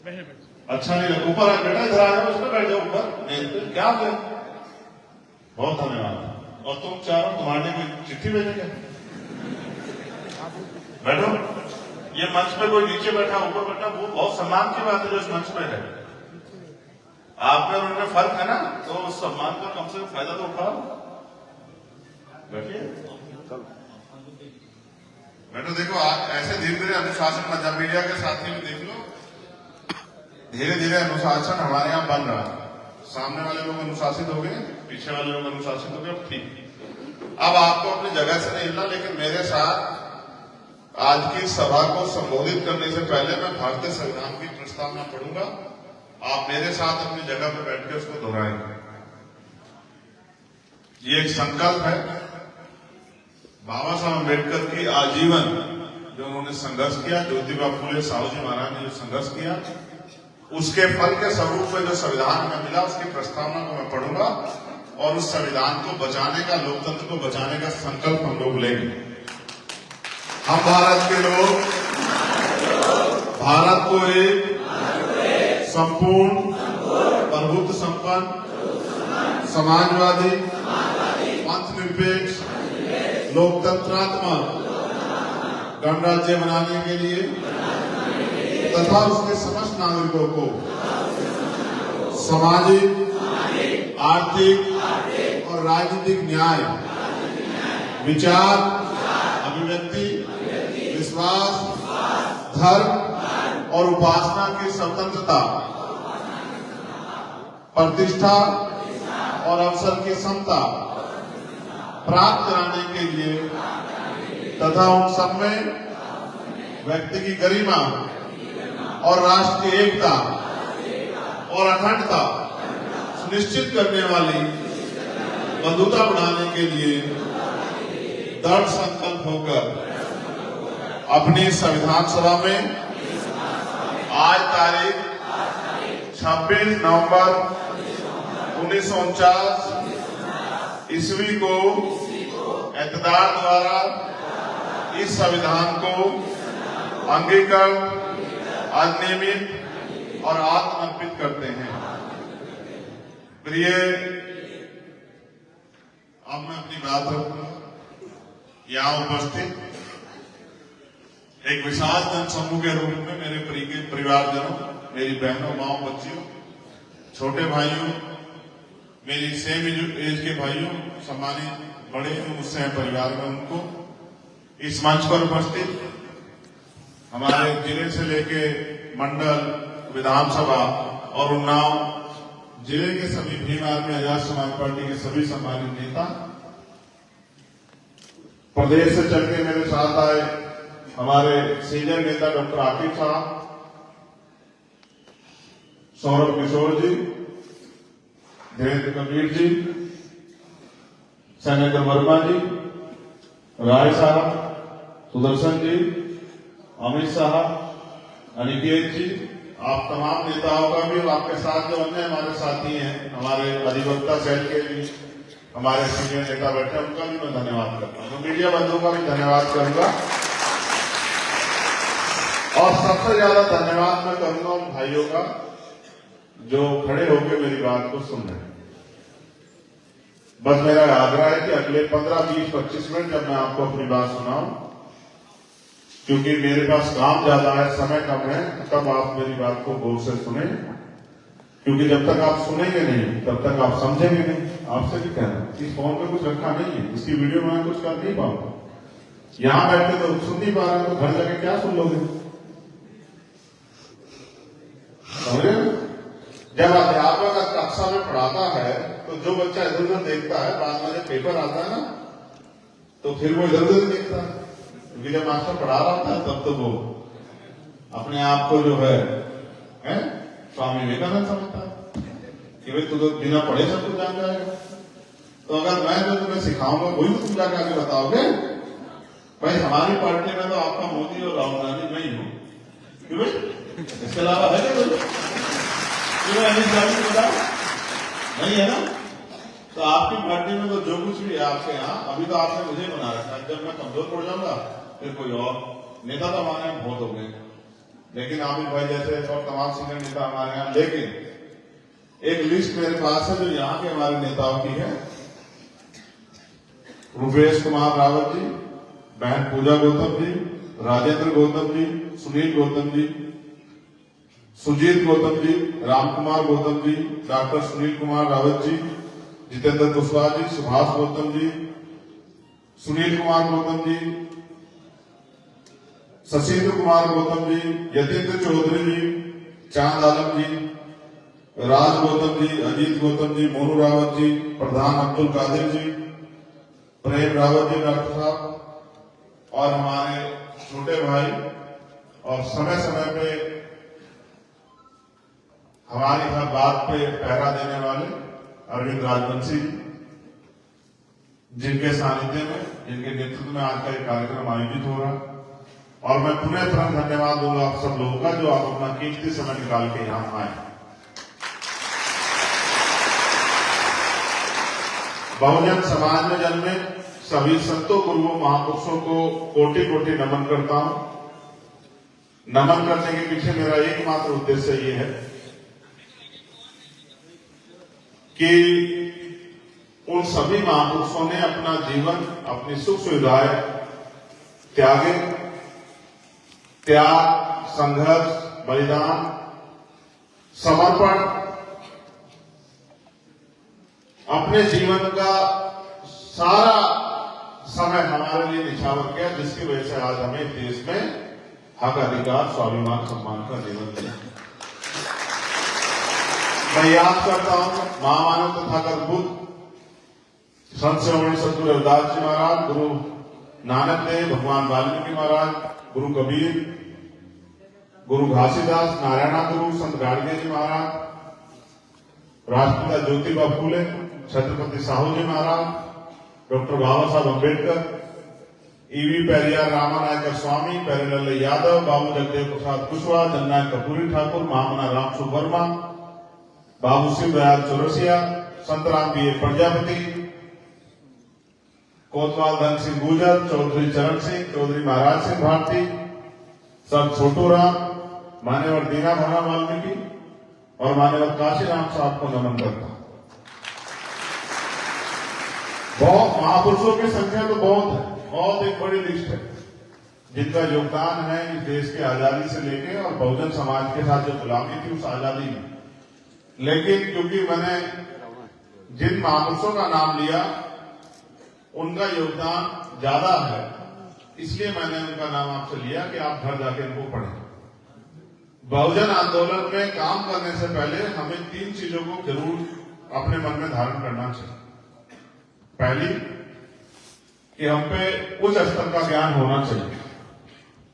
अच्छा नहीं लगा, ऊपर आ बेटा, इधर आ जाओ, उस पर बैठ जाओ ऊपर, क्या हो गया? बहुत धन्यवाद। और तुम चारों, तुम्हारे कोई चिट्ठी भेजेंगे? बैठो। ये मंच पे कोई नीचे बैठा ऊपर बैठा, वो बहुत सम्मान की बात है जो इस मंच पे है। आप में और उनमें फर्क है ना, तो उस सम्मान का कम से कम फायदा तो उठाओ। बैठिए, बैठो। देखो ऐसे धीरे धीरे अनुशासन मध्य मीडिया के साथी भी देख लो, धीरे धीरे अनुशासन हमारे यहाँ बन रहा है। सामने वाले लोग अनुशासित हो गए, पीछे वाले लोग अनुशासित हो गए, अब ठीक। अब आपको अपनी जगह से नहीं हिलना, लेकिन मेरे साथ आज की सभा को संबोधित करने से पहले मैं भारतीय संविधान की प्रस्तावना पढ़ूंगा। आप मेरे साथ अपनी जगह पर बैठ के उसको दोहराएंगे। ये एक संकल्प है बाबा साहब अम्बेडकर की आजीवन जो उन्होंने संघर्ष किया, ज्योतिबा फुले साहू जी महाराज ने जो संघर्ष किया, उसके फल के स्वरूप में जो संविधान में मिला, उसकी प्रस्तावना को मैं पढ़ूंगा और उस संविधान को बचाने का, लोकतंत्र को बचाने का संकल्प हम लोग लेंगे। हम भारत के लोग भारत को एक संपूर्ण, प्रभुत्व संपन्न, समाजवादी, पंथनिरपेक्ष, लोकतंत्रात्मक गणराज्य बनाने के लिए तथा उसके समस्त नागरिकों को सामाजिक, आर्थिक और राजनीतिक न्याय, विचार, अभिव्यक्ति, विश्वास, धर्म और उपासना की स्वतंत्रता, प्रतिष्ठा और अवसर की समता प्राप्त कराने के लिए तथा उन सब में व्यक्ति की गरिमा और राष्ट्र की एकता और अखंडता सुनिश्चित करने वाली बंधुता बढ़ाने के लिए दृढ़ संकल्प होकर अपनी संविधान सभा में आज तारीख 26 नवंबर 1949 ईस्वी को इत्तेदार द्वारा इस संविधान को अंगीकृत, अधिनियमित और आत्मर्पित करते हैं। प्रिय, अब मैं अपनी बात रखूंगा। यहाँ उपस्थित एक विशाल जन समूह के रूप में मेरे परिवारजनों, मेरी बहनों, माओ, बच्चियों, छोटे भाइयों, मेरी सेम एज के भाइयों, सम्मानित बड़े जो मुझसे हैं परिवार में, उनको इस मंच पर उपस्थित हमारे जिले से लेके मंडल, विधानसभा और उन्नाव जिले के सभी भीम आर्मी आजाद समाज पार्टी के सभी सम्मानित नेता, प्रदेश से चल के मेरे साथ आए हमारे सीनियर नेता डॉक्टर आकिब साहब, सौरभ किशोर जी, धीरेन्द्र कबीर जी, सेनेटर वर्मा जी, राय साहब, सुदर्शन जी, अमित साहब, अनिकेत जी, आप तमाम नेताओं का भी, आपके साथ जो अन्य हमारे साथी हैं, हमारे अधिवक्ता सेल के भी हमारे सीनियर नेता बैठे, उनका भी मैं धन्यवाद करता हूँ। मीडिया बंधुओं का भी धन्यवाद करूंगा और सबसे ज्यादा धन्यवाद मैं करूंगा उन भाइयों का जो खड़े होकर मेरी बात को सुन रहे हैं। बस मेरा आग्रह है कि अगले 15, 20, 25 मिनट जब मैं आपको अपनी बात सुनाऊं, क्योंकि मेरे पास काम ज्यादा है, समय कम है, तब आप मेरी बात को गौर से सुने, क्योंकि जब तक आप सुनेंगे नहीं तब तक आप समझेंगे नहीं। आपसे भी कहना, इस फोन पे कुछ रखा नहीं है, इसकी वीडियो में कुछ कर नहीं पाऊंगा, यहां बैठे तो सुन नहीं पा रहे, तो घर जाके क्या सुन लोगे? समझे? जब अध्यापक कक्षा में पढ़ाता है तो जो बच्चा इधर उधर देखता है, बाद में जब पेपर आता है ना तो फिर वो इधर उधर देखता है, क्योंकि जब मास्टर पढ़ा रहा था तब तो वो अपने आप को जो है स्वामी विवेकानंद समझता है कि भाई तू तो बिना पढ़े सब कुछ जान जाएगा। तो अगर मैं जो तुम्हें सिखाऊंगा वही तो तुम जाके आगे बताओगे। भाई हमारी पार्टी में तो आपका मोदी और राहुल गांधी मैं ही हूँ, क्यों भाई? इसके अलावा है क्या बताओ? नहीं है ना? तो आपकी पार्टी में तो जो कुछ भी है आपके यहाँ, अभी तो आपने मुझे बना रखा है। जब मैं कमजोर पड़ जाऊंगा फिर कोई और नेता तो हमारे यहाँ बहुत हो गए, लेकिन आमिर भाई जैसे और तमाम सीनियर नेता हमारे यहाँ, लेकिन एक लिस्ट मेरे पास है जो यहाँ के हमारे नेताओं की है। रुपेश कुमार रावत जी, बहन पूजा गौतम जी, राजेंद्र गौतम जी, सुनील गौतम जी, सुजीत गौतम जी, रामकुमार गौतम जी, डॉक्टर सुनील कुमार रावत जी, जितेंद्र कुशवाहा जी, सुभाष गौतम जी, सुनील कुमार गौतम जी, शशिन्द्र कुमार गौतम जी, यतीन्द्र चौधरी जी, चांद आलम जी, राज गौतम जी, अजीत गौतम जी, मोनू रावत जी, प्रधान अब्दुल कादिर जी, प्रेम रावत जी डॉक्टर साहब, और हमारे छोटे भाई और समय समय पे हमारी हर बात पे पहरा देने वाले अरविंद राजवंशी जी, जिनके सानिध्य में, जिनके नेतृत्व में आज का एक कार्यक्रम आयोजित हो रहा है। और मैं पुनः तुरंत धन्यवाद दूंगा आप सब लोगों का जो आप अपना कीमती समय निकाल के यहां आए। बहुजन समाज में जन्मे सभी संतों, गुरुओं, महापुरुषों को कोटि कोटि नमन करता हूं। नमन करने के पीछे मेरा एकमात्र उद्देश्य ये है कि उन सभी महापुरुषों ने अपना जीवन, अपनी सुख सुविधाएं त्यागे, त्याग, संघर्ष, बलिदान, समर्पण, अपने जीवन का सारा समय हमारे लिए निछावर किया, जिसकी वजह से आज हमें देश में हक, अधिकार, स्वाभिमान, सम्मान का जीवन मिला। मैं याद करता हूं महामानव तथागत बुद्ध, संत श्रोमणी सद्गुरु रविदास जी महाराज, गुरु नानक देव, भगवान वाल्मीकि महाराज, गुरु कबीर, गुरु घासीदास, नारायणा गुरु, संत गाडगे जी महाराज, राष्ट्रपिता ज्योतिबा फूले, छत्रपति साहू जी महाराज, डॉक्टर बाबा साहब अम्बेडकर, ईवी पेरियार रामानायकर स्वामी, प्यारेलाल यादव, बाबू जगदेव प्रसाद कुशवाहा, जननायक कपूरी ठाकुर, महामना राम सुवर्मा, बाबू शिव दयाल चौरसिया, संतराम बी प्रजापति, कोतवाल धन सिंह गुर्जर, चौधरी चरण सिंह, चौधरी महाराज सिंह भारती, सब छोटू राम, मान्यवर दीना भाना वाल्मीकि और मान्यवर काशीराम साहब को नमन करता हूं। बहुत महापुरुषों की संख्या तो बहुत है, बहुत एक बड़ी लिस्ट है जिनका योगदान है इस देश की आजादी से लेके और बहुजन समाज के साथ जो गुलामी थी उस आजादी में। लेकिन क्योंकि मैंने जिन महापुरुषों का नाम लिया उनका योगदान ज्यादा है, इसलिए मैंने उनका नाम आपसे लिया कि आप घर जाके इनको पढ़ें। बहुजन आंदोलन में काम करने से पहले हमें 3 चीजों को जरूर अपने मन में धारण करना चाहिए। पहली, कि हम पे उच्च स्तर का ज्ञान होना चाहिए।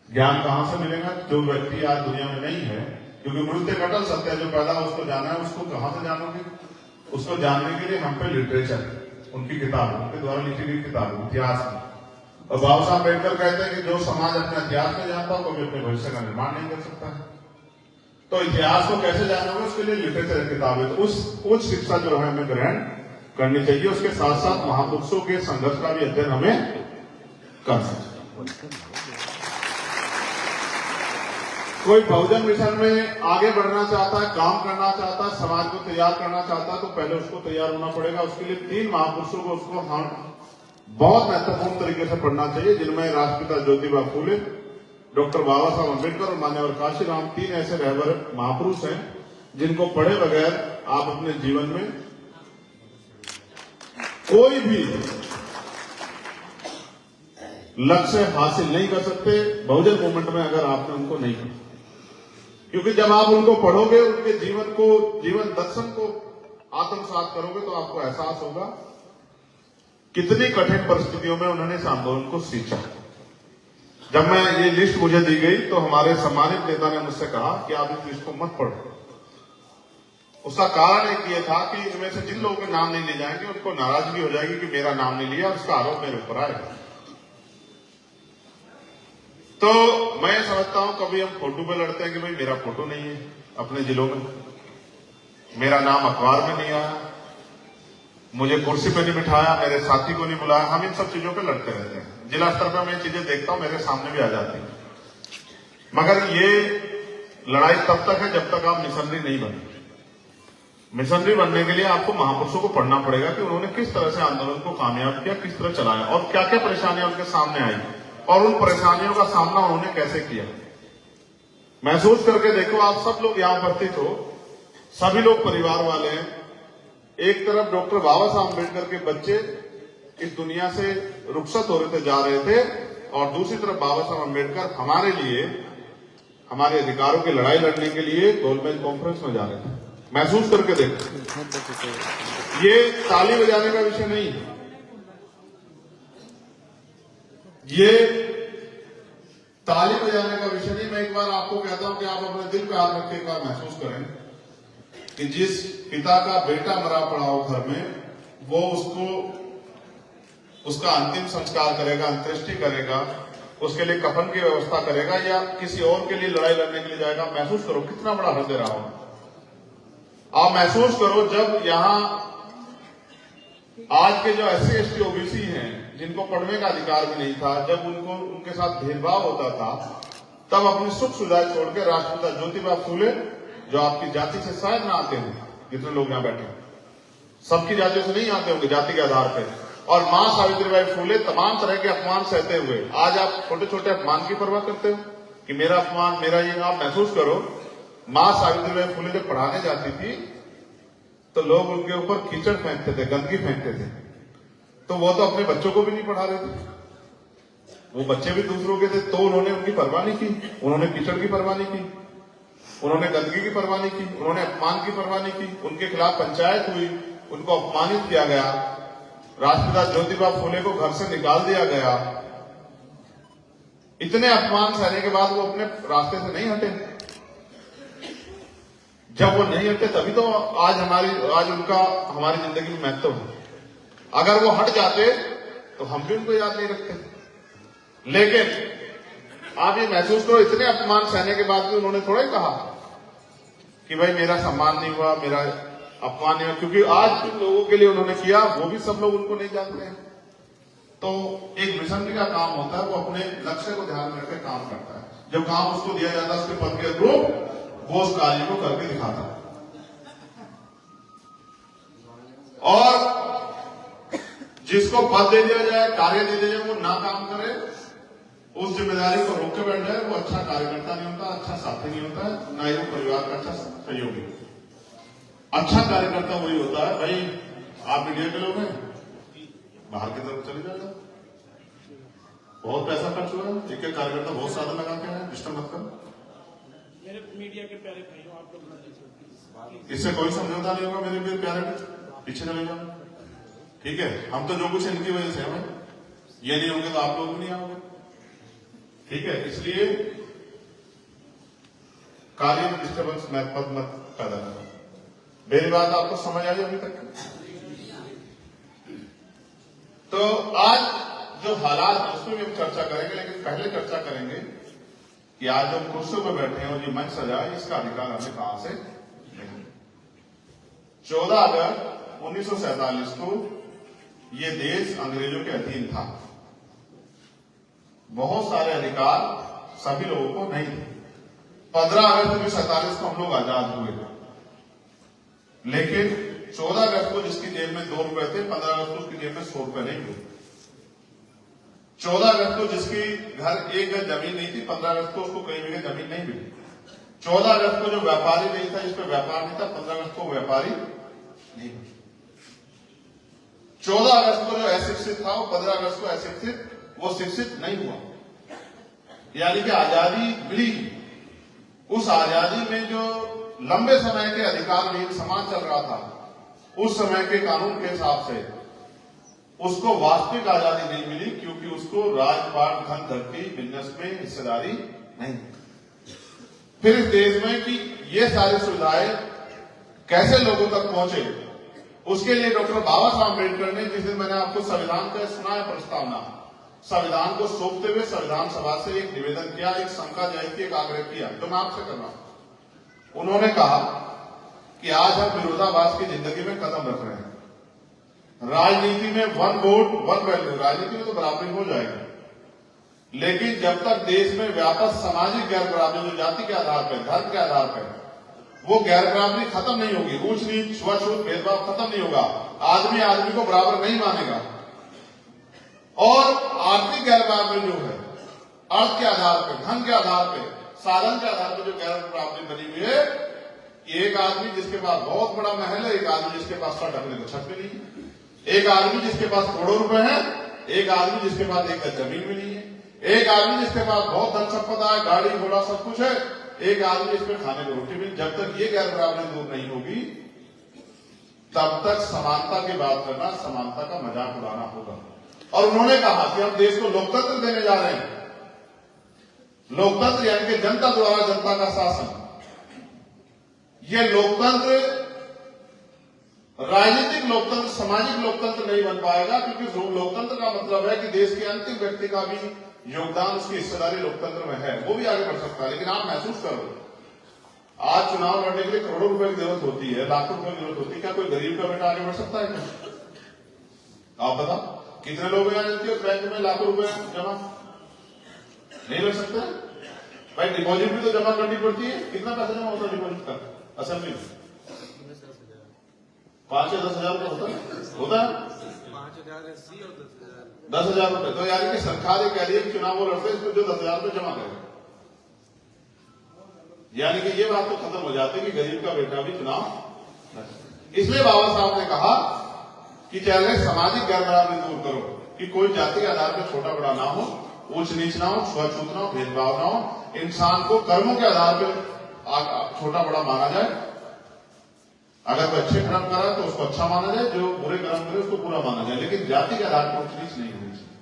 ज्ञान कहां से मिलेगा? जो व्यक्ति आज दुनिया में नहीं है, क्योंकि मृत्यु कटल सत्य है, जो पैदा उसको जाना है, उसको कहां से जानोगे? उसको जानने के लिए हम पे लिटरेचर, उनकी किताबों, उनके द्वारा लिखी गई किताबों, इतिहास में। और बाबा साहब अम्बेडकर कहते हैं कि जो समाज अपने इतिहास में जानता हो कभी अपने भविष्य का निर्माण नहीं कर सकता है। तो इतिहास को कैसे जानोगे? उसके लिए लिटरेचर किताबें, तो उस उच्च शिक्षा जो है हमें ग्रहण करनी चाहिए। उसके साथ साथ महापुरुषों के संघर्ष का भी अध्ययन हमें करना चाहिए। कोई बहुजन मिशन में आगे बढ़ना चाहता है, काम करना चाहता है, समाज को तैयार करना चाहता है, तो पहले उसको तैयार होना पड़ेगा। उसके लिए 3 महापुरुषों को उसको हम बहुत महत्वपूर्ण तरीके से पढ़ना चाहिए, जिनमें राष्ट्रपिता ज्योतिबा फूले, डॉक्टर बाबा साहब अम्बेडकर और मान्यवर काशीराम, 3 ऐसे रहबर महापुरुष हैं जिनको पढ़े बगैर आप अपने जीवन में कोई भी लक्ष्य हासिल नहीं कर सकते बहुजन मूवमेंट में, अगर आपने उनको नहीं पढ़ा। क्योंकि जब आप उनको पढ़ोगे, उनके जीवन को, जीवन दर्शन को आत्मसात करोगे, तो आपको एहसास होगा कितनी कठिन परिस्थितियों में उन्होंने इस आंदोलन को सींचा। जब मैं ये लिस्ट मुझे दी गई तो हमारे सम्मानित नेता ने मुझसे कहा कि आप इस लिस्ट को मत पढ़ो। उसका कारण एक ये था कि इनमें से जिन लोगों के नाम नहीं लिए जाएंगे उनको नाराजगी हो जाएगी कि मेरा नाम नहीं लिया, उसका आरोप मेरे ऊपर आएगा। तो मैं समझता हूं कभी हम फोटो पे लड़ते हैं कि भाई मेरा फोटो नहीं है अपने जिलों में, मेरा नाम अखबार में नहीं आया, मुझे कुर्सी पे नहीं बिठाया, मेरे साथी को नहीं बुलाया। हम इन सब चीजों पे लड़ते रहते हैं। जिला स्तर पर मैं चीजें देखता हूं, मेरे सामने भी आ जाती है। मगर ये लड़ाई तब तक है जब तक आप मिशनरी नहीं बने। मिशनरी बनने के लिए आपको महापुरुषों को पढ़ना पड़ेगा कि उन्होंने किस तरह से आंदोलन को कामयाब किया, किस तरह चलाया और क्या क्या परेशानियां उनके सामने आई और उन परेशानियों का सामना उन्होंने कैसे किया। महसूस करके देखो, आप सब लोग यहां उपस्थित हो, सभी लोग परिवार वाले हैं। एक तरफ डॉक्टर बाबा साहब अम्बेडकर के बच्चे इस दुनिया से रुखसत हो रहे थे, जा रहे थे, और दूसरी तरफ बाबा साहब अम्बेडकर हमारे लिए, हमारे अधिकारों की लड़ाई लड़ने के लिए गोलमेज कॉन्फ्रेंस में जा रहे थे। महसूस करके देखो, ये ताली बजाने का विषय नहीं है, ये ताली बजाने का विषय नहीं। मैं एक बार आपको कहता हूं कि आप अपने दिल पे हाथ रख के एक बार महसूस करें कि जिस पिता का बेटा मरा पड़ा हो घर में, वो उसका अंतिम संस्कार करेगा, अंत्येष्टि करेगा, उसके लिए कफन की व्यवस्था करेगा या किसी और के लिए लड़ाई लड़ने के लिए जाएगा। महसूस करो कितना बड़ा हृदय रहा हो। आप महसूस करो जब यहां आज के जो SC ST OBC हैं, जिनको पढ़ने का अधिकार भी नहीं था, जब उनके साथ भेदभाव होता था, तब अपनी सुख सुविधाएं छोड़कर राष्ट्रपिता ज्योतिबा फूले, जो आपकी जाति से शायद ना आते हों, जितने लोग यहां बैठे, सबकी जातियों से नहीं आते होंगे जाति के आधार पर, और मां सावित्रीबाई फूले तमाम तरह के अपमान सहते हुए आज आप छोटे छोटे अपमान की परवाह करते हो कि मेरा अपमान, मेरा ये। आप महसूस करो, मां सावित्रीबाई फूले जब पढ़ाने जाती थी तो लोग उनके ऊपर कीचड़ फेंकते थे, गंदगी फेंकते थे, तो वो तो अपने बच्चों को भी नहीं पढ़ा रहे थे, वो बच्चे भी दूसरों के थे, तो उन्होंने उनकी परवाह नहीं की, उन्होंने कीचड़ की परवाह नहीं की, उन्होंने गंदगी की परवाह नहीं की, उन्होंने अपमान की परवाह नहीं की। उनके खिलाफ पंचायत हुई, उनको अपमानित किया गया, राष्ट्रपिता ज्योतिबा फूले को घर से निकाल दिया गया। इतने अपमान सहने के बाद वो अपने रास्ते से नहीं हटे। जब वो नहीं हटे तभी तो आज उनका हमारी जिंदगी में महत्व है। अगर वो हट जाते तो हम भी उनको याद नहीं रखते। लेकिन आप ये महसूस करो, इतने अपमान सहने के बाद भी उन्होंने थोड़ा ही कहा कि भाई मेरा सम्मान नहीं हुआ, मेरा अपमान नहीं हुआ, क्योंकि आज जिन लोगों के लिए उन्होंने किया वो भी सब लोग उनको नहीं जानते हैं। तो एक मिशनरी का काम होता है, वो अपने लक्ष्य को ध्यान में रखकर काम करता है। जब काम उसको दिया जाता है उसके पद के अनुरूप, वो उस कार्य को करके दिखाता है। और जिसको पद दे दिया जाए, कार्य दे दिया जाए, वो ना काम करे, उस जिम्मेदारी को रोक के बैठ जाए, वो अच्छा कार्यकर्ता नहीं होता, अच्छा साथी नहीं होता है, ना ही वो परिवार का अच्छा सहयोगी होता है। अच्छा कार्यकर्ता वही होता है, भाई आप मीडिया के लोग हैं, बाहर की तरफ चले जाएगा, बहुत पैसा खर्च हुआ है, एक एक कार्यकर्ता बहुत साधन लगा के है, डिस्टर्ब मत करो। मेरे मीडिया के प्यारे भाइयों, आप लोग इससे कोई समझौता नहीं होगा मेरे प्यारे, पीछे चले जाओ, ठीक है। हम तो जो कुछ इनकी वजह से हमें ये नहीं होंगे तो आप लोग भी नहीं आओगे, ठीक है। इसलिए कार्य में डिस्टर्बेंस मत पैदा करो। मेरी बात आपको समझ आई अभी तक? तो आज जो हालात है उसमें भी हम चर्चा करेंगे, लेकिन पहले चर्चा करेंगे कि आज जो कुर्सियों पर बैठे हैं और ये मंच सजा है, इसका अधिकार हमें कहां से मिले। 14 अगस्त 1947 को ये देश अंग्रेजों के अधीन था। बहुत सारे अधिकार सभी लोगों को नहीं थे। 15 अगस्त 1947 को हम लोग आजाद हुए, लेकिन 14 अगस्त को जिसकी जेब में 2 रुपए थे, 15 अगस्त को उसकी जेब में 100 रुपए नहीं हुए। 14 अगस्त को जिसकी घर 1 गज जमीन नहीं थी, 15 अगस्त को उसको कई बीघे जमीन नहीं मिली। 14 अगस्त को जो व्यापारी नहीं था, जिस पे व्यापार नहीं था, 15 अगस्त को व्यापारी नहीं मिला। 14 अगस्त को जो अशिक्षित था, वो 15 अगस्त को अशिक्षित, वो शिक्षित नहीं हुआ। यानी कि आजादी मिली। उस आजादी में जो लंबे समय के अधिकार विहीन समाज चल रहा था, उस समय के कानून के हिसाब से उसको वास्तविक आजादी नहीं मिली, क्योंकि उसको राजपाट, धन, धरती, बिजनेस में हिस्सेदारी नहीं। फिर इस देश में कि ये सारी सुविधाएं कैसे लोगों तक पहुंचे, उसके लिए डॉक्टर बाबा साहब अम्बेडकर ने, जिस दिन मैंने आपको संविधान का सुनाया प्रस्तावना, संविधान को सौंपते हुए संविधान सभा से एक निवेदन किया, एक शंका जाहिर की, एक आग्रह किया, जो मैं आपसे कर रहा हूं। उन्होंने कहा कि आज हम विरोधाभास की जिंदगी में कदम रख रहे हैं। राजनीति में 1 वोट 1 वैल्यू, राजनीति में तो बराबरी हो जाएगी, लेकिन जब तक देश में व्यापक सामाजिक गैर बराबरी, जो जाति के आधार पर, धर्म के आधार पर, वो गैर बराबरी खत्म नहीं होगी, ऊंच नीच छुआछूत भेदभाव खत्म नहीं होगा, आदमी आदमी को बराबर नहीं मानेगा, और आर्थिक गैर बराबरी जो है अर्थ के आधार पर, धन के आधार पर, साधन के आधार पर जो गैर बराबरी बनी हुई है, एक आदमी जिसके पास बहुत बड़ा महल है, एक आदमी जिसके पास सर ढकने को छत मिली है, एक आदमी जिसके पास करोड़ों रुपए है, एक आदमी जिसके पास एक गज जमीन मिली है, एक आदमी जिसके पास बहुत धन संपदा है, गाड़ी घोड़ा सब कुछ है, एक आदमी जिसपे खाने को रोटी मिली। जब तक ये गैर बराबरी दूर नहीं होगी, तब तक समानता की बात करना, समानता का मजाक उड़ाना होगा। और उन्होंने कहा कि हम देश को लोकतंत्र देने जा रहे हैं। लोकतंत्र यानी कि जनता द्वारा जनता का शासन। यह लोकतंत्र राजनीतिक लोकतंत्र, सामाजिक लोकतंत्र नहीं बन पाएगा, क्योंकि लोकतंत्र का मतलब है कि देश के अंतिम व्यक्ति का भी योगदान, उसकी हिस्सेदारी लोकतंत्र में है, वो भी आगे बढ़ सकता है। लेकिन आप महसूस करो, आज चुनाव लड़ने के लिए करोड़ों रुपए की जरूरत होती है, लाखों रुपए की जरूरत होती है, क्या कोई गरीब का बेटा आगे बढ़ सकता है क्या? आप बताओ, कितने लोग यहाँ जाते हैं बैंक में लाखों रुपए जमा नहीं कर सकते? भाई डिपॉजिट भी तो जमा करनी पड़ती है। कितना पैसा जमा होता है डिपॉजिट का असेंबली में? 5 या 10 हजार रुपए होता है 10,000 रुपए। तो यानी कि सरकार ये कह रही है कि चुनाव वो लड़ते इसको जो 10,000 रुपए जमा करेगा, यानी कि ये बात तो खत्म हो जाती है कि गरीब का बेटा भी चुनाव। इसलिए बाबा साहब ने कहा कि चाहे सामाजिक गैर बराबरी दूर करो, कि कोई जाति के आधार पर छोटा बड़ा ना हो, ऊंच नीच ना हो, छुआछूत ना हो, भेदभाव ना हो, इंसान को कर्मों के आधार पर छोटा बड़ा माना जाए। अगर कोई अच्छे कर्म कर रहा है तो उसको अच्छा माना जाए, जो बुरे कर्म करे उसको बुरा माना जाए, लेकिन जाति के आधार पर ऊंच नीच नहीं होनी चाहिए।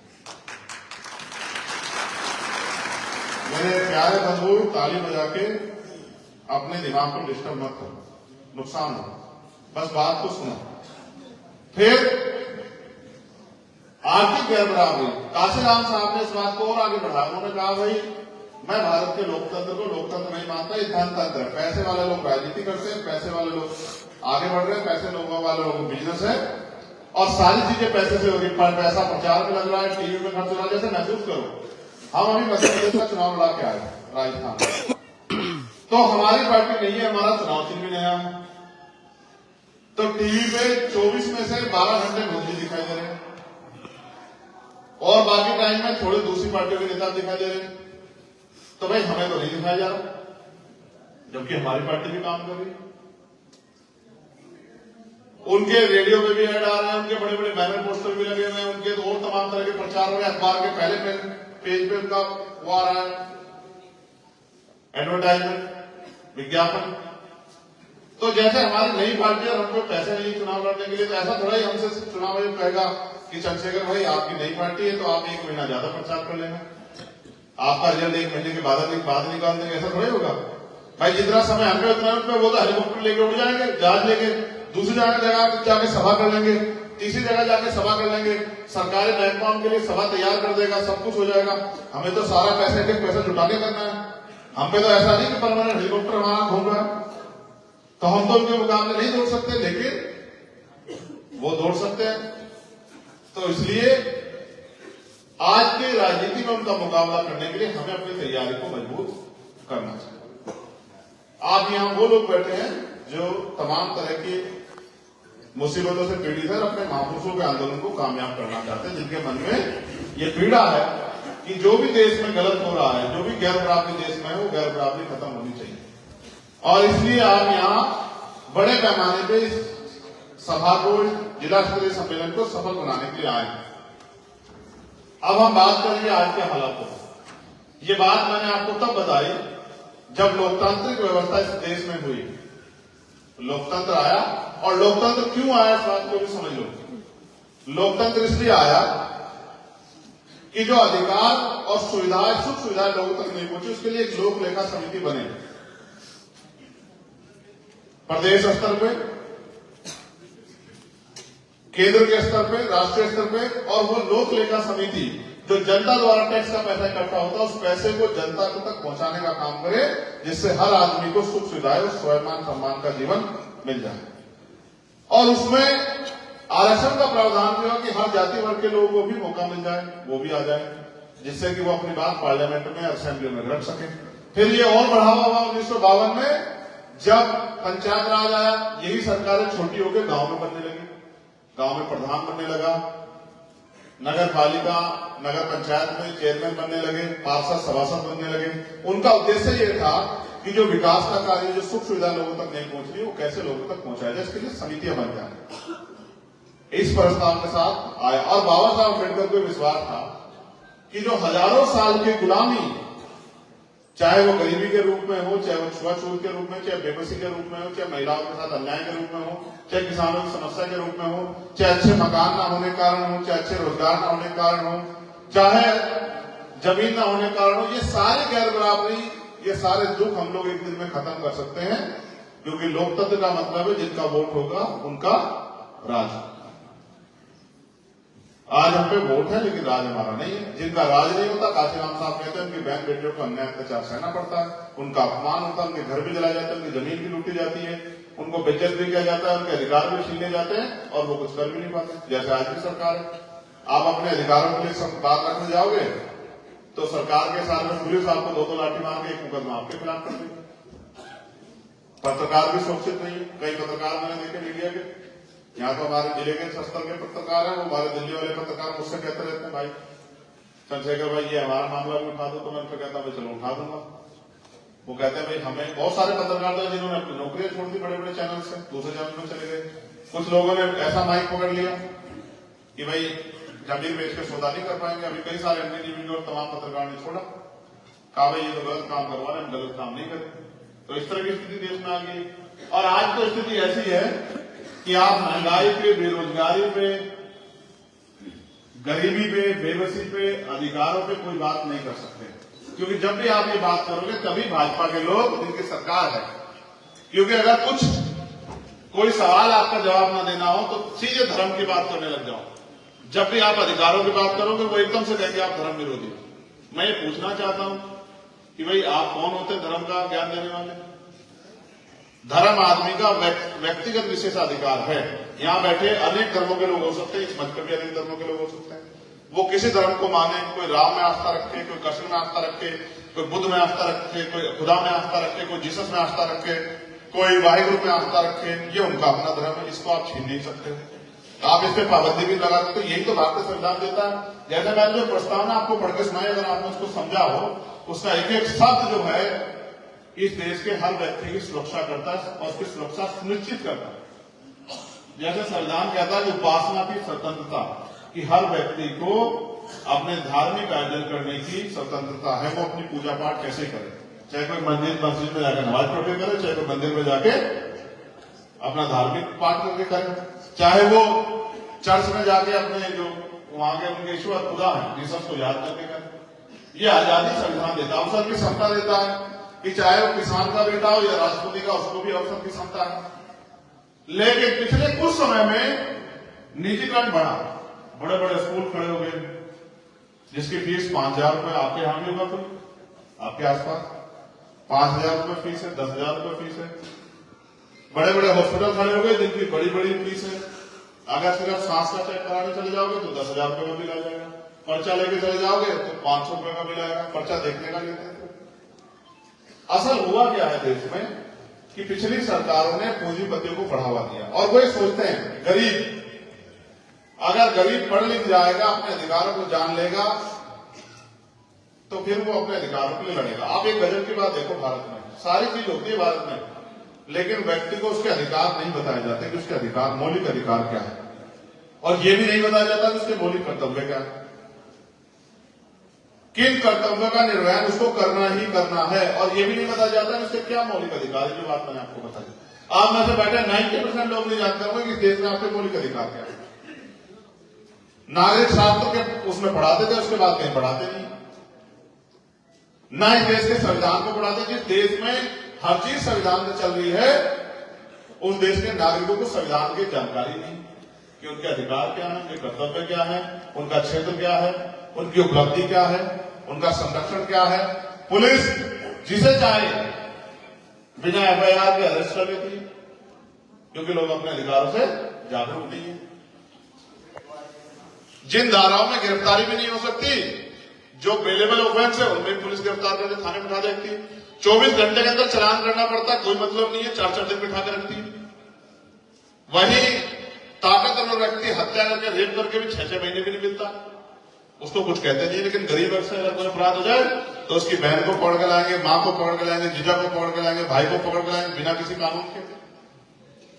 मेरे प्यारे बंधु, ताली बजा के अपने दिमाग को डिस्टर्ब मत करो, नुकसान हो, बस बात को सुनो। फिर आर्थिक गैर बराबरी, काशीराम साहब ने इस बात को और आगे बढ़ाया। उन्होंने कहा भाई मैं भारत के लोकतंत्र को लोकतंत्र नहीं मानता, ये धनतंत्र है। पैसे वाले लोग राजनीति करते हैं, पैसे वाले लोग आगे बढ़ रहे हैं, पैसे लोगों वाले लोगों बिजनेस है, और सारी चीजें पैसे से हो रही। पैसा प्रचार में लग रहा है, टीवी में खर्च हो रहा है। जैसे महसूस करो, हम अभी मध्य प्रदेश का चुनाव लड़ा के आए राजस्थान, तो हमारी पार्टी नहीं है, हमारा चुनाव चिन्ह भी नया है, तो टीवी पे 24 में से 12 घंटे मोदी दिखाई दे रहे हैं, और बाकी टाइम में थोड़े दूसरी पार्टियों के नेता दिखाई दे रहे हैं। तो भाई हमें तो नहीं दिखाया जा रहा, जबकि हमारी पार्टी भी काम कर रही है। उनके रेडियो पे भी ऐड आ रहे हैं, उनके बड़े बड़े बैनर पोस्टर भी लगे हुए हैं, उनके तो और तमाम तरह के प्रचार हो रहे हैं, अखबार के पहले पेज पे उनका वो आ रहा है, एडवर्टाइजमेंट, विज्ञापन। तो जैसे हमारी नई पार्टी और हमको पैसे नहीं चुनाव लड़ने के लिए, तो ऐसा थोड़ा ही हमसे चुनाव आयोग कहेगा कि चंद्रशेखर भाई आपकी नई पार्टी है तो आप 1 महीना ज्यादा प्रचार कर लेना, आपका रिजल्ट 1 महीने के बाद निकाल देंगे, ऐसा थोड़ा होगा। भाई जितना समय हमें उतना उनमें वो तो हेलीकॉप्टर लेके उड़ जाएंगे, जहाज लेके दूसरी जगह जाके सभा कर लेंगे, तीसरी जगह जाके सभा कर लेंगे, सरकारी बैंक में उनके लिए सभा तैयार कर देगा, सब कुछ हो जाएगा। हमें तो सारा पैसा जुटा के करना है, हम पे तो ऐसा नहीं कि परमानेंट हेलीकॉप्टर हमारा घूम रहा है, तो हम तो उनके मुकाबले नहीं दौड़ सकते, लेकिन वो दौड़ सकते हैं। तो इसलिए आज की राजनीति में उनका मुकाबला करने के लिए हमें अपनी तैयारी को मजबूत करना चाहिए। आप यहां वो लोग बैठे हैं जो तमाम तरह की मुसीबतों से पीड़ित है, अपने महापुरुषों के आंदोलन को कामयाब करना चाहते हैं, जिनके मन में ये पीड़ा है कि जो भी देश में गलत हो रहा है, जो भी गैर बराबरी देश में है, वो गैर बराबरी खत्म होनी चाहिए। और इसलिए आप यहाँ बड़े पैमाने पे इस सभा को, जिला स्तरीय सम्मेलन को सफल बनाने के लिए आए हैं। अब हम बात करेंगे आज के हालात को। ये बात मैंने आपको तब बताई जब लोकतांत्रिक व्यवस्था इस देश में हुई, लोकतंत्र आया। और लोकतंत्र क्यों आया, इस बात को भी समझ लो। लोकतंत्र इसलिए आया कि जो अधिकार और सुविधाएं, सुख सुविधाएं लोगों तक नहीं पहुंची, उसके लिए एक लोक लेखा समिति बने, प्रदेश स्तर पे, केंद्र के स्तर पे, राष्ट्रीय स्तर पे। और वो लोक लेखा समिति जो जनता द्वारा टैक्स का पैसा इकट्ठा होता है, उस पैसे को जनता को तक पहुंचाने का काम करे, जिससे हर आदमी को सुख सुविधाएं और स्वाभिमान सम्मान का जीवन मिल जाए। और उसमें आरक्षण का प्रावधान भी हो कि हर जाति वर्ग के लोगों को भी मौका मिल जाए, वो भी आ जाए। जिससे कि वो अपनी बात पार्लियामेंट में असेंबली में रख सके। फिर ये और बढ़ावा हुआ 1952 में, जब पंचायत राज आया, यही सरकारें छोटी होकर गांव में बनने लगी, गांव में प्रधान बनने लगा, नगर पालिका नगर पंचायत में चेयरमैन बनने लगे, पार्षद सभासद बनने लगे। उनका उद्देश्य ये था कि जो विकास का कार्य, जो सुख सुविधा लोगों तक नहीं पहुंच रही, वो कैसे लोगों तक पहुंचाया जाए, इसके लिए समितियां बन जाए। इस प्रस्ताव के साथ आया और बाबा साहब अम्बेडकर को विश्वास था कि जो हजारों साल की गुलामी, चाहे वो गरीबी के रूप में हो, चाहे वो छुआछूत के रूप में, चाहे बेबसी के रूप में हो, चाहे महिलाओं के साथ अन्याय के रूप में हो, चाहे किसानों की समस्या के रूप में हो, चाहे अच्छे मकान ना होने के कारण हो, चाहे अच्छे रोजगार ना होने के कारण हो, चाहे जमीन ना होने के कारण हो, ये सारी गैर बराबरी, ये सारे दुख हम लोग एक दिन में खत्म कर सकते हैं, क्योंकि लोकतंत्र का मतलब है जिनका वोट होगा उनका राज। आज हम पे वोट है लेकिन राज हमारा नहीं है। जिनका राज नहीं होता, काशीराम साहब कहते हैं, उनकी बहन बेटियों को अन्याय अत्याचार सहना पड़ता है, उनका अपमान होता है, उनके घर भी जलाए जाते हैं, उनकी जमीन भी लूटी जाती है, उनको बेइज्जत भी किया जाता है, उनके अधिकार भी छीने जाते हैं और वो कुछ कर भी नहीं पाते। जैसे आज की सरकार है, आप अपने अधिकारों के लिए सब बात रखने जाओगे तो सरकार के साथ में पुलिस आपको 2-2 लाठी मार के एक मुकदमा आपके खिलाफ कर देगी। पत्रकार भी सुरक्षित नहीं है। कई पत्रकार मैंने देखे मीडिया के, यहाँ तो हमारे जिले के स्तर के पत्रकार हैं, वो हमारे दिल्ली वाले पत्रकार मुझसे कहते रहते हैं, भाई चंद्रशेखर भाई ये हमारा मामला भी उठा दो, तो मैं उनको कहता हूँ चलो उठा दूंगा। वो कहते हैं भाई हमें, बहुत सारे पत्रकार थे जिन्होंने अपनी नौकरियां छोड़ दी, बड़े बड़े चैनल से दूसरे चैनल में चले गए। कुछ लोगों ने ऐसा माइक पकड़ लिया कि भाई जमीन बेच के सौदा नहीं कर पाएंगे। अभी कई सारे एनडीटीवी और तमाम पत्रकार ने छोड़ा, कहा भाई ये तो गलत काम करवा रहे हैं, हम गलत काम नहीं करें। तो इस तरह की स्थिति देश में आ गई। और आज तो स्थिति ऐसी है कि आप महंगाई पे, बेरोजगारी पे, गरीबी पे, बेबसी पे, अधिकारों पे कोई बात नहीं कर सकते, क्योंकि जब भी आप ये बात करोगे तभी भाजपा के लोग, जिनकी सरकार है, क्योंकि अगर कुछ कोई सवाल आपका जवाब ना देना हो तो सीधे धर्म की बात करने लग जाओ। जब भी आप अधिकारों की बात करोगे वो एकदम से कहेंगे आप धर्म विरोधी। मैं ये पूछना चाहता हूं कि भाई आप कौन होते हैं धर्म का ज्ञान देने वाले? धर्म आदमी का व्यक्तिगत विशेषाधिकार है। यहाँ बैठे अनेक धर्मों के लोग हो सकते हैं, इस मंच पर भी अनेक धर्मों के लोग हो सकते हैं। वो किसी धर्म को माने, कोई राम में आस्था रखे, कोई कृष्ण में आस्था रखे, कोई बुद्ध में आस्था रखे, कोई खुदा में आस्था रखे, कोई जीसस में आस्था रखे, कोई वाहिगुरु में आस्था रखे, ये उनका अपना धर्म है, इसको आप छीन नहीं सकते। आप इस पे पाबंदी भी लगा सकते। यही तो भारतीय संविधान देता है। जैसे मैंने जो प्रस्तावना आपको पढ़ के सुनाई, अगर आपने उसको समझा हो, उसका एक एक शब्द जो है इस देश के हर व्यक्ति की सुरक्षा करता है और उसकी सुरक्षा सुनिश्चित करता है। जैसे संविधान कहता है कि उपासना की स्वतंत्रता, कि हर व्यक्ति को अपने धार्मिक आयोजन करने की स्वतंत्रता है, वो अपनी पूजा पाठ कैसे करे, चाहे कोई मस्जिद में जाकर नमाज पढ़ के करे, चाहे कोई मंदिर में जाके अपना धार्मिक पाठ करके करे, चाहे वो चर्च में जाके अपने जो वहां के उनके ईश्वर खुदा है जीसस को याद करके करे। ये आजादी संविधान देता है, अवसर की क्षमता देता है कि चाहे वो किसान का बेटा हो या राष्ट्रपति का, उसको भी अवसर की क्षमता है। लेकिन पिछले कुछ समय में निजीकरण बढ़ा, बड़े बड़े स्कूल खड़े हो गए जिसकी फीस 5,000 रुपए, आपके यहां भी होगा कोई, आपके आसपास 5,000 रुपए फीस है, 10,000 रुपए फीस है। बड़े बड़े हॉस्पिटल खड़े हो गए जिनकी बड़ी बड़ी फीस है। अगर सिर्फ सांस का चेक कराने चले जाओगे तो 10,000 रुपए का बिल आ जाएगा, पर्चा लेके चले जाओगे तो 500 रुपए का बिल आएगा, पर्चा देखने का लेते हैं। असल हुआ क्या है देश में कि पिछली सरकारों ने पूंजीपतियों को बढ़ावा दिया और वो सोचते हैं गरीब, अगर गरीब पढ़ लिख जाएगा, अपने अधिकारों को जान लेगा तो फिर वो अपने अधिकारों के लिए लड़ेगा। आप एक गजब की बात देखो, भारत में सारी चीज होती है भारत में, लेकिन व्यक्ति को उसके अधिकार नहीं बताए जाते कि उसके अधिकार, मौलिक अधिकार क्या है, और ये भी नहीं बताया जाता कि उसके मौलिक कर्तव्य क्या है। किन कर्तव्यों का निर्वहन उसको करना ही करना है, और ये भी नहीं बताया जाता कि उसके क्या मौलिक अधिकार है। जो बात मैंने आपको बताई, आप में से बैठे 90% लोग नहीं जानते होंगे कि देश में आपके मौलिक अधिकार क्या है। नागरिक शास्त्र के उसमें पढ़ाते थे, उसके बाद कहीं पढ़ाते नहीं। ना इस देश के संविधान को पढ़ाते। जिस देश में हर चीज संविधान में चल रही है, उस देश के नागरिकों को संविधान की जानकारी नहीं कि उनके अधिकार क्या है, उनके कर्तव्य क्या है, उनका क्षेत्र क्या है, उनकी उपलब्धि क्या है, उनका संरक्षण क्या है। पुलिस जिसे चाहे बिना एफआईआर के अरेस्ट कर लेती है, क्योंकि लोग अपने अधिकारों से जागरूक नहीं है। जिन धाराओं में गिरफ्तारी भी नहीं हो सकती जो बेलेबल ऑफेंस है उनमें पुलिस गिरफ्तार करके थाने में बिठा देती है। 24 घंटे के अंदर चालान करना पड़ता है, कोई मतलब नहीं है, 4-4 दिन बिठा कर रखती है। वही ताकतवर व्यक्ति हत्या करके रेप करके भी 6-6 महीने भी नहीं मिलता, उसको कुछ कहते नहीं। लेकिन गरीब वर्ग से अगर कोई अपराध हो जाए तो उसकी बहन को पकड़ के लाएंगे, मां को पकड़ के लाएंगे, जीजा को पकड़ के लाएंगे, भाई को पकड़ के लाएंगे बिना किसी कानून के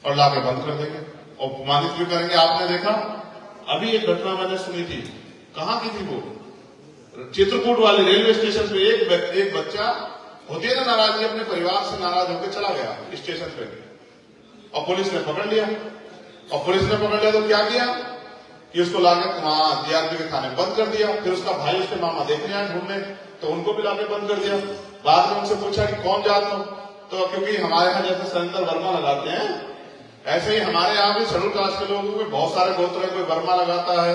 और लाके बंद कर देंगे और अपमानित भी करेंगे। आपने देखा अभी एक घटना मैंने सुनी थी, कहां की थी वो, चित्रकूट वाले रेलवे स्टेशन पे एक बच्चा होती है ना नाराजगी, अपने परिवार से नाराज होकर चला गया स्टेशन पे और पुलिस ने पकड़ लिया। और पुलिस ने पकड़ लिया तो क्या किया कि उसको लाके वहां DRP के थाने बंद कर दिया। फिर उसका भाई उसके मामा देखने आए ढूंढने, तो उनको भी लाके बंद कर दिया। बाद में उनसे पूछा कि कौन जात हो, तो क्योंकि हमारे यहाँ जैसे सरेंद्र वर्मा लगाते हैं ऐसे ही हमारे यहाँ भी शेड्यूल कास्ट के लोगों को बहुत सारे गोत्र है, कोई वर्मा लगाता है,